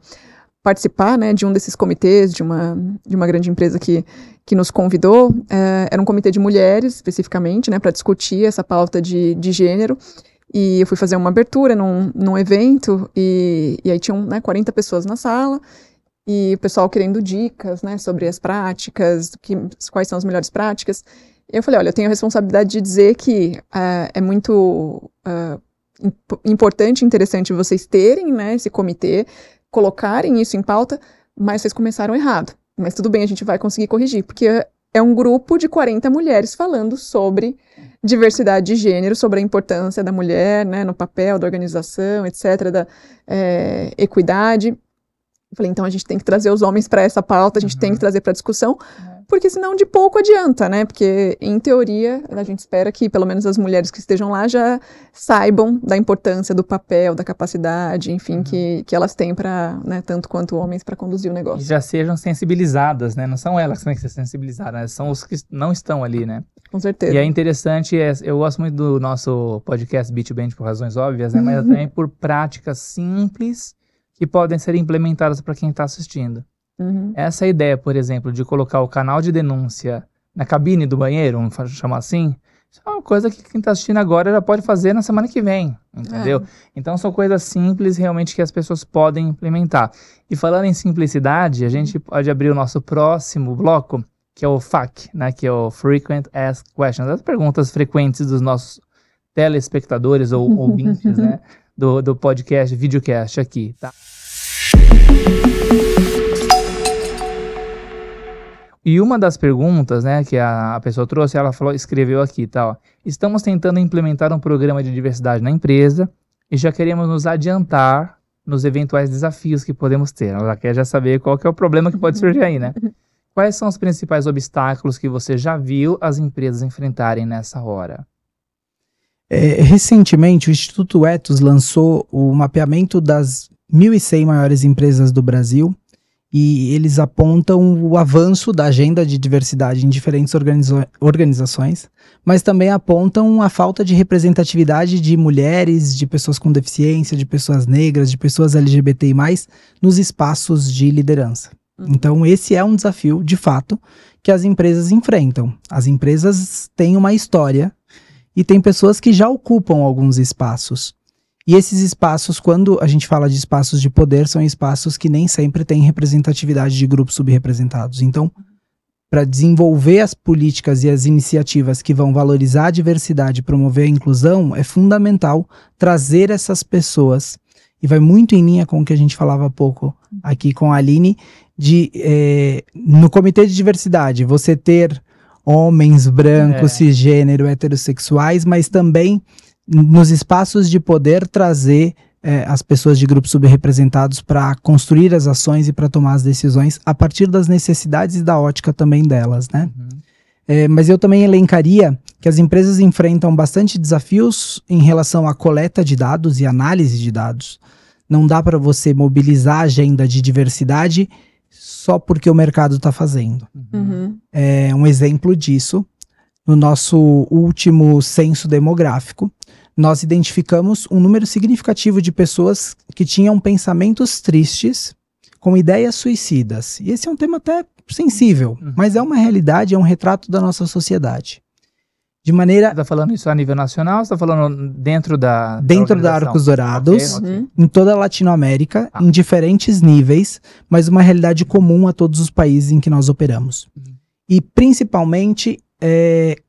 participar, né, de um desses comitês, de uma grande empresa que nos convidou, era um comitê de mulheres, especificamente, né, para discutir essa pauta de gênero. E eu fui fazer uma abertura num evento, e aí tinham, né, 40 pessoas na sala, e o pessoal querendo dicas, né, sobre as práticas, quais são as melhores práticas. E eu falei, olha, eu tenho a responsabilidade de dizer que é muito importante e interessante vocês terem, né, esse comitê, colocarem isso em pauta, mas vocês começaram errado. Mas tudo bem, a gente vai conseguir corrigir, porque é um grupo de 40 mulheres falando sobre diversidade de gênero, sobre a importância da mulher, né, no papel da organização, etc., da equidade. Eu falei, então a gente tem que trazer os homens para essa pauta, a gente tem que trazer para a discussão, porque senão de pouco adianta, né? Porque, em teoria, a gente espera que pelo menos as mulheres que estejam lá já saibam da importância do papel, da capacidade, enfim, que elas têm para, né, tanto quanto homens, para conduzir o negócio. E já sejam sensibilizadas, né? Não são elas que têm que ser sensibilizadas, né? São os que não estão ali, né? Com certeza. E é interessante, eu gosto muito do nosso podcast B2Bench por razões óbvias, né? Mas também por práticas simples que podem ser implementadas para quem está assistindo. Essa ideia, por exemplo, de colocar o canal de denúncia na cabine do banheiro, vamos chamar assim, isso é uma coisa que quem está assistindo agora já pode fazer na semana que vem, entendeu? Então são coisas simples realmente que as pessoas podem implementar. E falando em simplicidade, a gente pode abrir o nosso próximo bloco, que é o FAQ, né, que é o Frequent Asked Questions, as perguntas frequentes dos nossos telespectadores ou ouvintes, né, do podcast, videocast aqui, tá? E uma das perguntas, né, que a pessoa trouxe, ela escreveu aqui, tá, ó, estamos tentando implementar um programa de diversidade na empresa e já queremos nos adiantar nos eventuais desafios que podemos ter. Ela quer já saber qual que é o problema que pode surgir aí, né? Quais são os principais obstáculos que você já viu as empresas enfrentarem nessa hora? Recentemente, o Instituto Ethos lançou o mapeamento das 1.100 maiores empresas do Brasil, e eles apontam o avanço da agenda de diversidade em diferentes organizações, mas também apontam a falta de representatividade de mulheres, de pessoas com deficiência, de pessoas negras, de pessoas LGBTI+, nos espaços de liderança. Então esse é um desafio, de fato, que as empresas enfrentam. As empresas têm uma história e tem pessoas que já ocupam alguns espaços. E esses espaços, quando a gente fala de espaços de poder, são espaços que nem sempre têm representatividade de grupos subrepresentados. Então, para desenvolver as políticas e as iniciativas que vão valorizar a diversidade e promover a inclusão, é fundamental trazer essas pessoas, e vai muito em linha com o que a gente falava há pouco aqui com a Aline, no comitê de diversidade, você ter homens brancos, cisgênero, heterossexuais, mas também nos espaços de poder trazer as pessoas de grupos subrepresentados para construir as ações e para tomar as decisões a partir das necessidades e da ótica também delas, né? Mas eu também elencaria que as empresas enfrentam bastante desafios em relação à coleta de dados e análise de dados. Não dá para você mobilizar a agenda de diversidade só porque o mercado está fazendo. Um exemplo disso, no nosso último censo demográfico, nós identificamos um número significativo de pessoas que tinham pensamentos tristes com ideias suicidas. E esse é um tema até sensível, mas é uma realidade, é um retrato da nossa sociedade. De maneira... Você está falando isso a nível nacional ou você está falando dentro da Arcos Dourados, okay. Em toda a Latinoamérica, em diferentes níveis, mas uma realidade comum a todos os países em que nós operamos. E principalmente,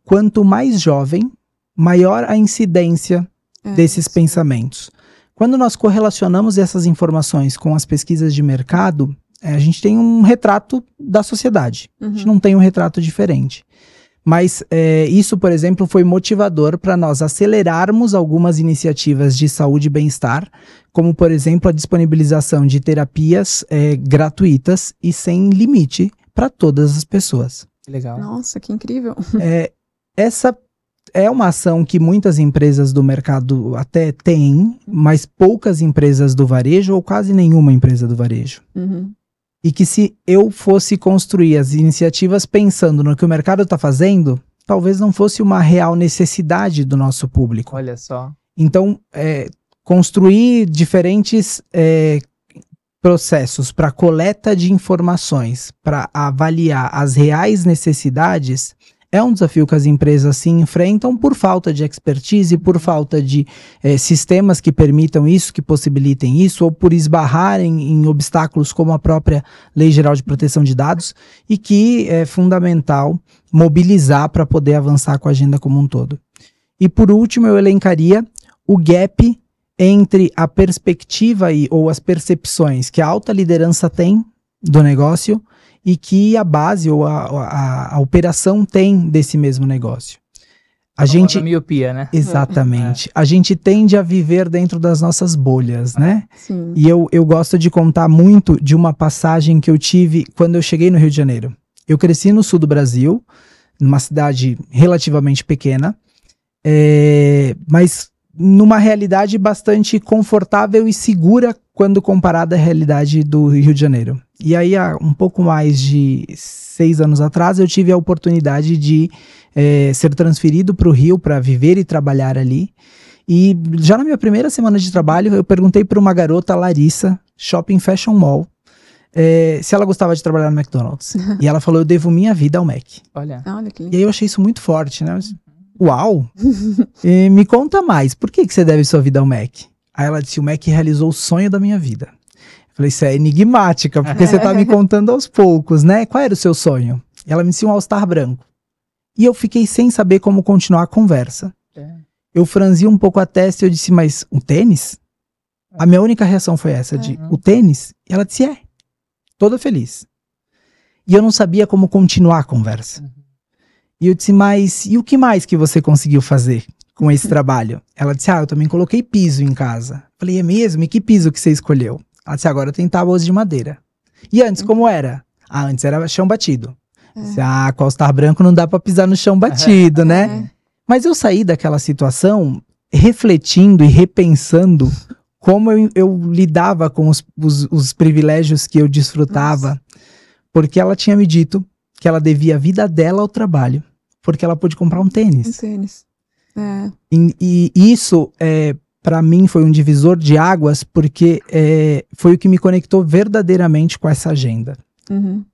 quanto mais jovem, maior a incidência desses pensamentos. Quando nós correlacionamos essas informações com as pesquisas de mercado, a gente tem um retrato da sociedade. A gente não tem um retrato diferente. Mas isso, por exemplo, foi motivador para nós acelerarmos algumas iniciativas de saúde e bem-estar, como, por exemplo, a disponibilização de terapias gratuitas e sem limite para todas as pessoas. Legal. Nossa, que incrível. Essa é uma ação que muitas empresas do mercado até têm, mas poucas empresas do varejo ou quase nenhuma empresa do varejo. E que se eu fosse construir as iniciativas pensando no que o mercado está fazendo, talvez não fosse uma real necessidade do nosso público. Olha só. Então, construir diferentes processos para coleta de informações, para avaliar as reais necessidades, é um desafio que as empresas se enfrentam por falta de expertise, por falta de sistemas que permitam isso, que possibilitem isso, ou por esbarrarem em obstáculos como a própria Lei Geral de Proteção de Dados, e que é fundamental mobilizar para poder avançar com a agenda como um todo. E por último, eu elencaria o gap entre a perspectiva ou as percepções que a alta liderança tem do negócio e que a base ou a operação tem desse mesmo negócio. A miopia, né? Exatamente. A gente tende a viver dentro das nossas bolhas, né? Sim. E eu gosto de contar muito de uma passagem que eu tive quando eu cheguei no Rio de Janeiro. Eu cresci no sul do Brasil, numa cidade relativamente pequena, mas numa realidade bastante confortável e segura quando comparada à realidade do Rio de Janeiro. E aí, há um pouco mais de 6 anos atrás, eu tive a oportunidade de ser transferido para o Rio para viver e trabalhar ali. E já na minha primeira semana de trabalho, eu perguntei para uma garota, Larissa, Shopping Fashion Mall, se ela gostava de trabalhar no McDonald's. E ela falou, eu devo minha vida ao Mac. Olha que lindo. E aí eu achei isso muito forte, né? Uau! Me conta mais, por que você deve sua vida ao Mac? Aí ela disse, o Mac realizou o sonho da minha vida. Eu falei, isso é enigmática, porque você tá me contando aos poucos, né? Qual era o seu sonho? E ela me disse um All-Star branco. E eu fiquei sem saber como continuar a conversa. Eu franzi um pouco a testa e eu disse, mas um tênis? A minha única reação foi essa, de o tênis? E ela disse, toda feliz. E eu não sabia como continuar a conversa. E eu disse, mas e o que mais que você conseguiu fazer com esse trabalho? Ela disse, eu também coloquei piso em casa. Falei, é mesmo? E que piso que você escolheu? Ela disse, agora tem tábuas de madeira. E antes, como era? Antes era chão batido. Disse, com All-Star branco não dá pra pisar no chão batido, né? Mas eu saí daquela situação refletindo e repensando como eu lidava com os privilégios que eu desfrutava. Porque ela tinha me dito que ela devia a vida dela ao trabalho, porque ela pôde comprar um tênis. Um tênis. E isso, para mim, foi um divisor de águas, porque foi o que me conectou verdadeiramente com essa agenda.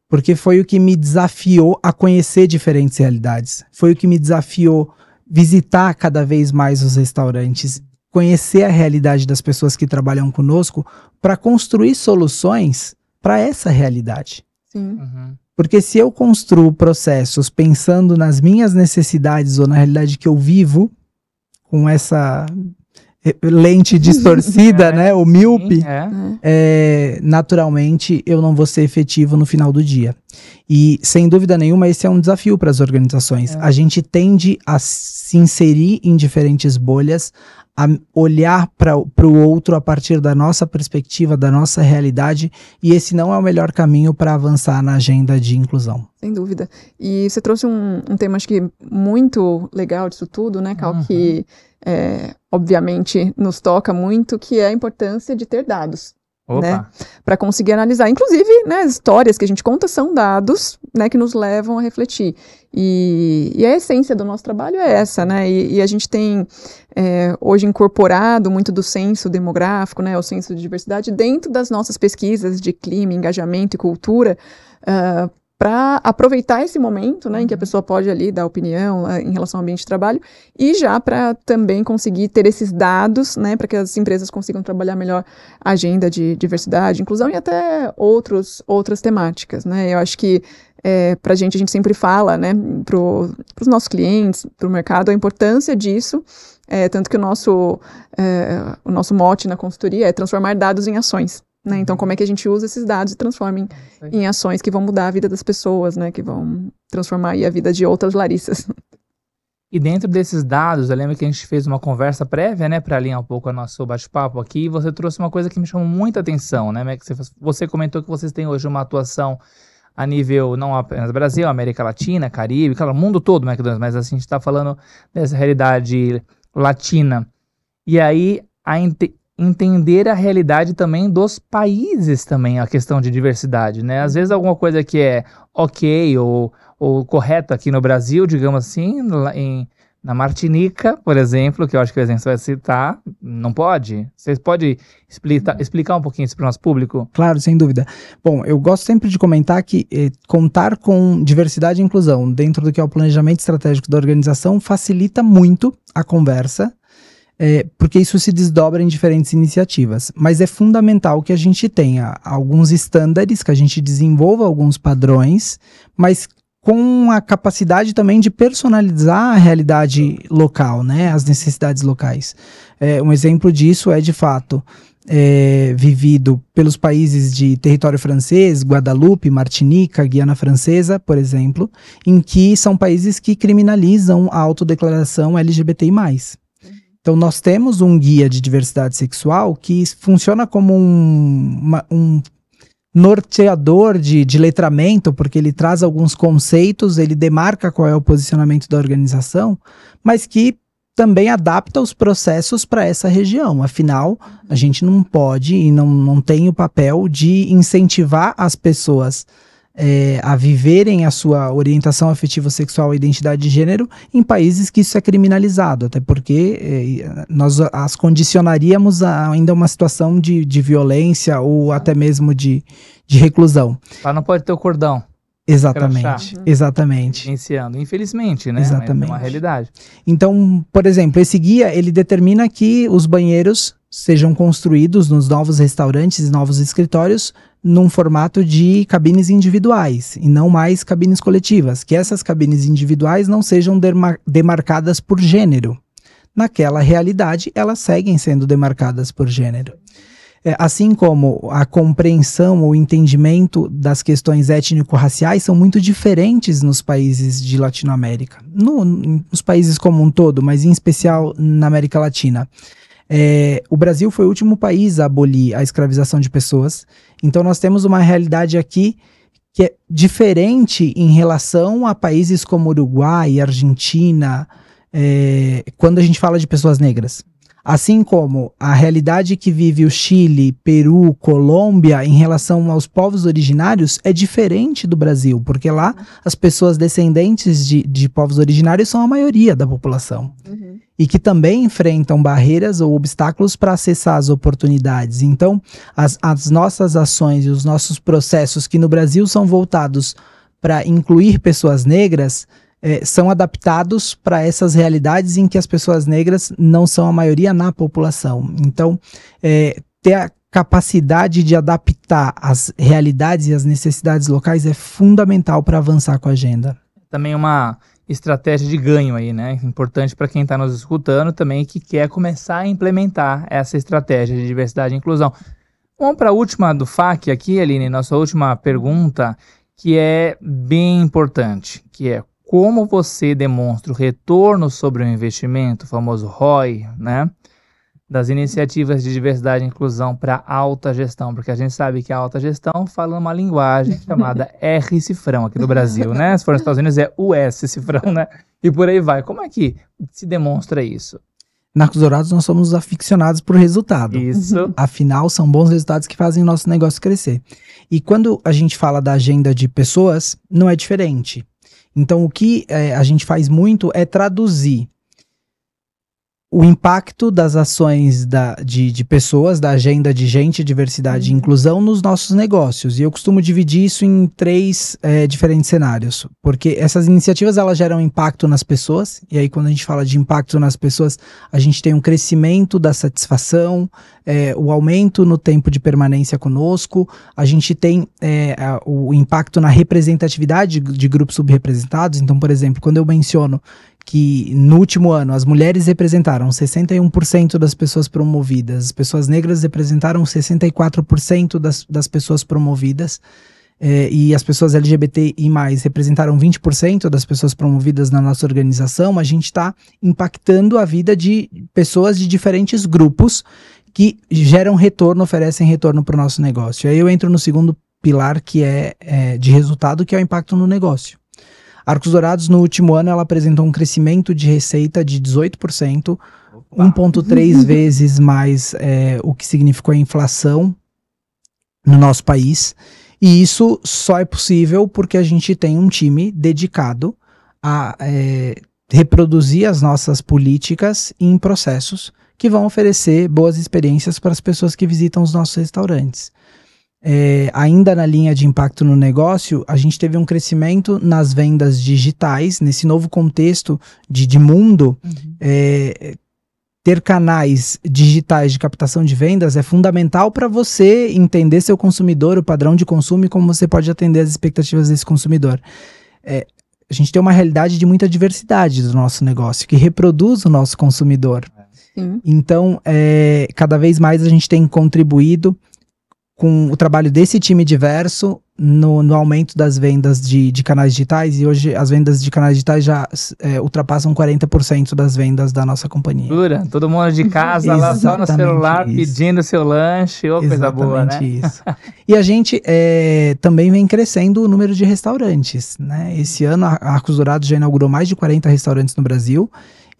Porque foi o que me desafiou a conhecer diferentes realidades. Foi o que me desafiou visitar cada vez mais os restaurantes, conhecer a realidade das pessoas que trabalham conosco, para construir soluções para essa realidade. Sim. Porque se eu construo processos pensando nas minhas necessidades ou na realidade que eu vivo, com essa lente distorcida, né, o míope, naturalmente eu não vou ser efetivo no final do dia. E, sem dúvida nenhuma, esse é um desafio para as organizações. A gente tende a se inserir em diferentes bolhas, a olhar para o outro a partir da nossa perspectiva, da nossa realidade, e esse não é o melhor caminho para avançar na agenda de inclusão. Sem dúvida. E você trouxe um tema, acho que muito legal disso tudo, né, Cal, que obviamente nos toca muito, que é a importância de ter dados. Né, para conseguir analisar. Inclusive, né, as histórias que a gente conta são dados, né, que nos levam a refletir. E a essência do nosso trabalho é essa, né? E a gente tem hoje incorporado muito do censo demográfico, né, o censo de diversidade, dentro das nossas pesquisas de clima, engajamento e cultura, para aproveitar esse momento, né, em que a pessoa pode ali dar opinião em relação ao ambiente de trabalho, e já para também conseguir ter esses dados, né, para que as empresas consigam trabalhar melhor a agenda de diversidade, inclusão e até outras temáticas, né. Eu acho que Para a gente sempre fala, né, para os nossos clientes, para o mercado, a importância disso, tanto que o nosso mote na consultoria é transformar dados em ações. Né? Então, como é que a gente usa esses dados e transforma em ações que vão mudar a vida das pessoas, né? Que vão transformar aí a vida de outras Larissas. E dentro desses dados, eu lembro que a gente fez uma conversa prévia, né, para alinhar um pouco o nosso bate-papo aqui, e você trouxe uma coisa que me chamou muita atenção, né, que você comentou que vocês têm hoje uma atuação a nível, não apenas Brasil, América Latina, Caribe, claro, o mundo todo, McDonald's, mas assim, a gente está falando dessa realidade latina. E aí, entender a realidade também dos países também, a questão de diversidade, né? Às vezes alguma coisa que é ok ou correto aqui no Brasil, digamos assim, na Martinica, por exemplo, que eu acho que o exemplo vai citar, não pode? Vocês podem explicar um pouquinho isso para o nosso público? Claro, sem dúvida. Bom, eu gosto sempre de comentar que contar com diversidade e inclusão dentro do que é o planejamento estratégico da organização facilita muito a conversa, porque isso se desdobra em diferentes iniciativas. Mas é fundamental que a gente tenha alguns estándares, que a gente desenvolva alguns padrões, mas com a capacidade também de personalizar a realidade local, né, as necessidades locais. Um exemplo disso é, de fato, vivido pelos países de território francês, Guadalupe, Martinica, Guiana Francesa, por exemplo, em que são países que criminalizam a autodeclaração LGBTI+. Então, nós temos um guia de diversidade sexual que funciona como um norteador de letramento, porque ele traz alguns conceitos, ele demarca qual é o posicionamento da organização, mas que também adapta os processos para essa região. Afinal, a gente não pode e não tem o papel de incentivar as pessoas a viverem a sua orientação afetivo-sexual e identidade de gênero em países que isso é criminalizado, até porque nós as condicionaríamos ainda a uma situação de violência ou até mesmo de reclusão. Lá não pode ter o cordão. Exatamente, exatamente. Iniciando, infelizmente, né? Exatamente. É uma realidade. Então, por exemplo, esse guia, ele determina que os banheiros sejam construídos nos novos restaurantes e novos escritórios num formato de cabines individuais e não mais cabines coletivas, que essas cabines individuais não sejam demarcadas por gênero. Naquela realidade, elas seguem sendo demarcadas por gênero. Assim como a compreensão ou entendimento das questões étnico-raciais são muito diferentes nos países de Latinoamérica, nos países como um todo, mas em especial na América Latina. O Brasil foi o último país a abolir a escravização de pessoas, então nós temos uma realidade aqui que é diferente em relação a países como Uruguai, Argentina, quando a gente fala de pessoas negras. Assim como a realidade que vive o Chile, Peru, Colômbia em relação aos povos originários é diferente do Brasil, porque lá as pessoas descendentes de povos originários são a maioria da população. E que também enfrentam barreiras ou obstáculos para acessar as oportunidades. Então, as nossas ações e os nossos processos que no Brasil são voltados para incluir pessoas negras, são adaptados para essas realidades em que as pessoas negras não são a maioria na população. Então, ter a capacidade de adaptar as realidades e as necessidades locais é fundamental para avançar com a agenda. Também uma estratégia de ganho aí, né? Importante para quem está nos escutando também, que quer começar a implementar essa estratégia de diversidade e inclusão. Vamos para a última do FAQ aqui, Aline, nossa última pergunta, que é bem importante, que é como você demonstra o retorno sobre o investimento, o famoso ROI, né? Das iniciativas de diversidade e inclusão para alta gestão, porque a gente sabe que a alta gestão fala uma linguagem chamada R cifrão aqui no Brasil, né? Se for nos Estados Unidos é US cifrão, né? E por aí vai. Como é que se demonstra isso? Na Arcos Dourados nós somos aficionados por resultado. Isso. Afinal, são bons resultados que fazem o nosso negócio crescer. E quando a gente fala da agenda de pessoas, não é diferente. Então, o que a gente faz muito é traduzir o impacto das ações de pessoas, da agenda de gente, diversidade e inclusão nos nossos negócios. E eu costumo dividir isso em 3 diferentes cenários, porque essas iniciativas elas geram impacto nas pessoas, e aí quando a gente fala de impacto nas pessoas, a gente tem um crescimento da satisfação, o aumento no tempo de permanência conosco, a gente tem o impacto na representatividade de grupos subrepresentados. Então, por exemplo, quando eu menciono que no último ano as mulheres representaram 61% das pessoas promovidas, as pessoas negras representaram 64% das pessoas promovidas, e as pessoas LGBTI+, representaram 20% das pessoas promovidas na nossa organização, a gente está impactando a vida de pessoas de diferentes grupos que geram retorno, oferecem retorno para o nosso negócio. Aí eu entro no segundo pilar, que é de resultado, que é o impacto no negócio. Arcos Dourados, no último ano, ela apresentou um crescimento de receita de 18%, 1,3 vezes mais o que significou a inflação no nosso país. E isso só é possível porque a gente tem um time dedicado a reproduzir as nossas políticas em processos que vão oferecer boas experiências para as pessoas que visitam os nossos restaurantes. Ainda na linha de impacto no negócio, a gente teve um crescimento nas vendas digitais, nesse novo contexto de mundo. Ter canais digitais de captação de vendas é fundamental para você entender seu consumidor, o padrão de consumo e como você pode atender as expectativas desse consumidor. A gente tem uma realidade de muita diversidade do nosso negócio, que reproduz o nosso consumidor. Sim. Então, cada vez mais a gente tem contribuído com o trabalho desse time diverso no aumento das vendas de canais digitais, e hoje as vendas de canais digitais já ultrapassam 40% das vendas da nossa companhia. Todo mundo de casa lá só no celular pedindo seu lanche, coisa boa, né? Isso. E a gente também vem crescendo o número de restaurantes, né? Esse ano a Arcos Dourados já inaugurou mais de 40 restaurantes no Brasil.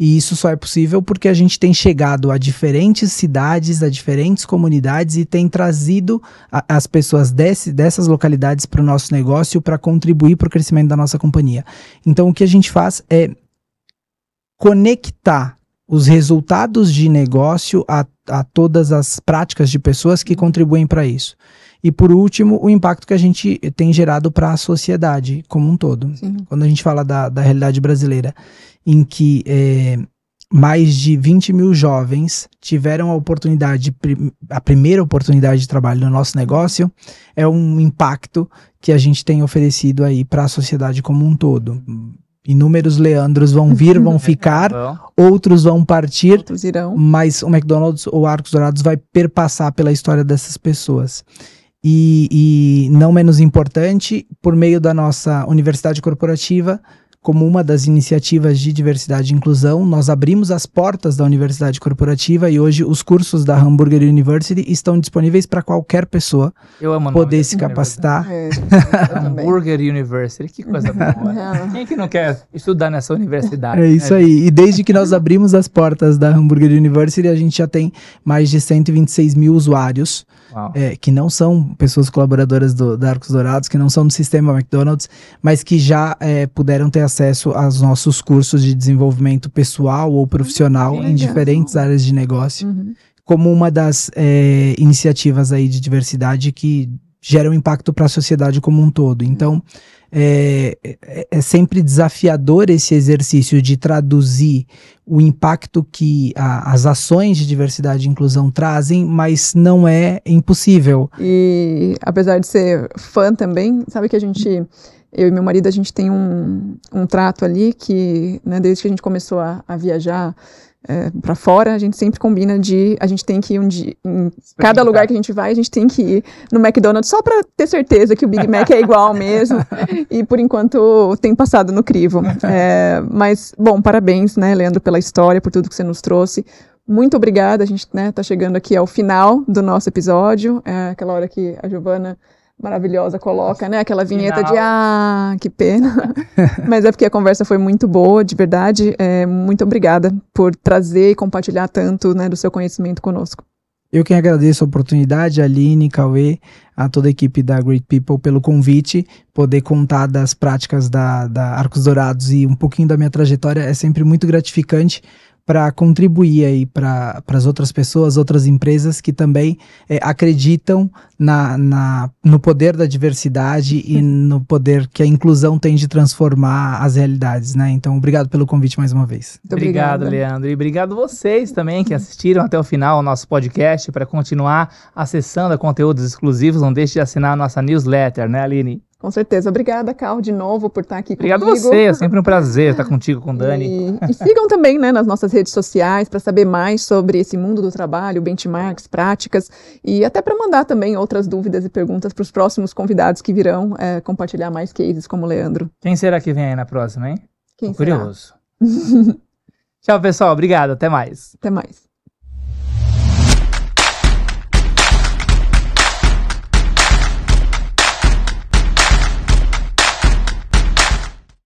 E isso só é possível porque a gente tem chegado a diferentes cidades, a diferentes comunidades e tem trazido as pessoas dessas localidades para o nosso negócio para contribuir para o crescimento da nossa companhia. Então, o que a gente faz é conectar os resultados de negócio a todas as práticas de pessoas que contribuem para isso. E, por último, o impacto que a gente tem gerado para a sociedade como um todo. Sim. Quando a gente fala da realidade brasileira, em que mais de 20 mil jovens tiveram a primeira oportunidade de trabalho no nosso negócio, é um impacto que a gente tem oferecido aí para a sociedade como um todo. Inúmeros Leandros vão vir, vão ficar, outros vão partir, Outros irão. mas o McDonald's ou Arcos Dourados vai perpassar pela história dessas pessoas. E não menos importante, por meio da nossa universidade corporativa, como uma das iniciativas de diversidade e inclusão, nós abrimos as portas da universidade corporativa e hoje os cursos da Hamburger University estão disponíveis para qualquer pessoa poder se capacitar. Hamburger University, que coisa boa. Quem que não quer estudar nessa universidade? É isso aí. E desde que nós abrimos as portas da Hamburger University, a gente já tem mais de 126 mil usuários, que não são pessoas colaboradoras da Arcos Dourados, que não são do sistema McDonald's, mas que já puderam ter acesso aos nossos cursos de desenvolvimento pessoal ou profissional em diferentes áreas de negócio, como uma das iniciativas aí de diversidade que geram impacto para a sociedade como um todo. Então, é sempre desafiador esse exercício de traduzir o impacto que as ações de diversidade e inclusão trazem, mas não é impossível. E apesar de ser fã também, sabe que eu e meu marido, a gente tem um trato ali que, né, desde que a gente começou a viajar para fora, a gente sempre combina a gente tem que ir um dia, em cada lugar que a gente vai, a gente tem que ir no McDonald's só para ter certeza que o Big Mac é igual mesmo, e por enquanto tem passado no crivo. Mas, bom, parabéns, né, Leandro, pela história, por tudo que você nos trouxe. Muito obrigada, a gente tá chegando aqui ao final do nosso episódio, aquela hora que a Giovana maravilhosa coloca, né, aquela vinheta de que pena, mas é porque a conversa foi muito boa, de verdade. Muito obrigada por trazer e compartilhar tanto, né, do seu conhecimento conosco. Eu que agradeço a oportunidade, a Aline, Cauê, a toda a equipe da Great People pelo convite, poder contar das práticas da Arcos Dourados e um pouquinho da minha trajetória é sempre muito gratificante, para contribuir aí para as outras pessoas, outras empresas que também acreditam no poder da diversidade e no poder que a inclusão tem de transformar as realidades, né? Então, obrigado pelo convite mais uma vez. Muito Obrigado, obrigada. Leandro. E obrigado vocês também que assistiram até o final o nosso podcast. Para continuar acessando a conteúdos exclusivos, não deixe de assinar a nossa newsletter, né, Aline? Com certeza. Obrigada, Carl, de novo por estar aqui Obrigado comigo. você, é sempre um prazer estar contigo, com o Dani. E sigam também, né, nas nossas redes sociais para saber mais sobre esse mundo do trabalho, benchmarks, práticas e até para mandar também outras dúvidas e perguntas para os próximos convidados que virão compartilhar mais cases como o Leandro. Quem será que vem aí na próxima, hein? Quem Tô será? curioso. Tchau, pessoal. Obrigado. Até mais. Até mais.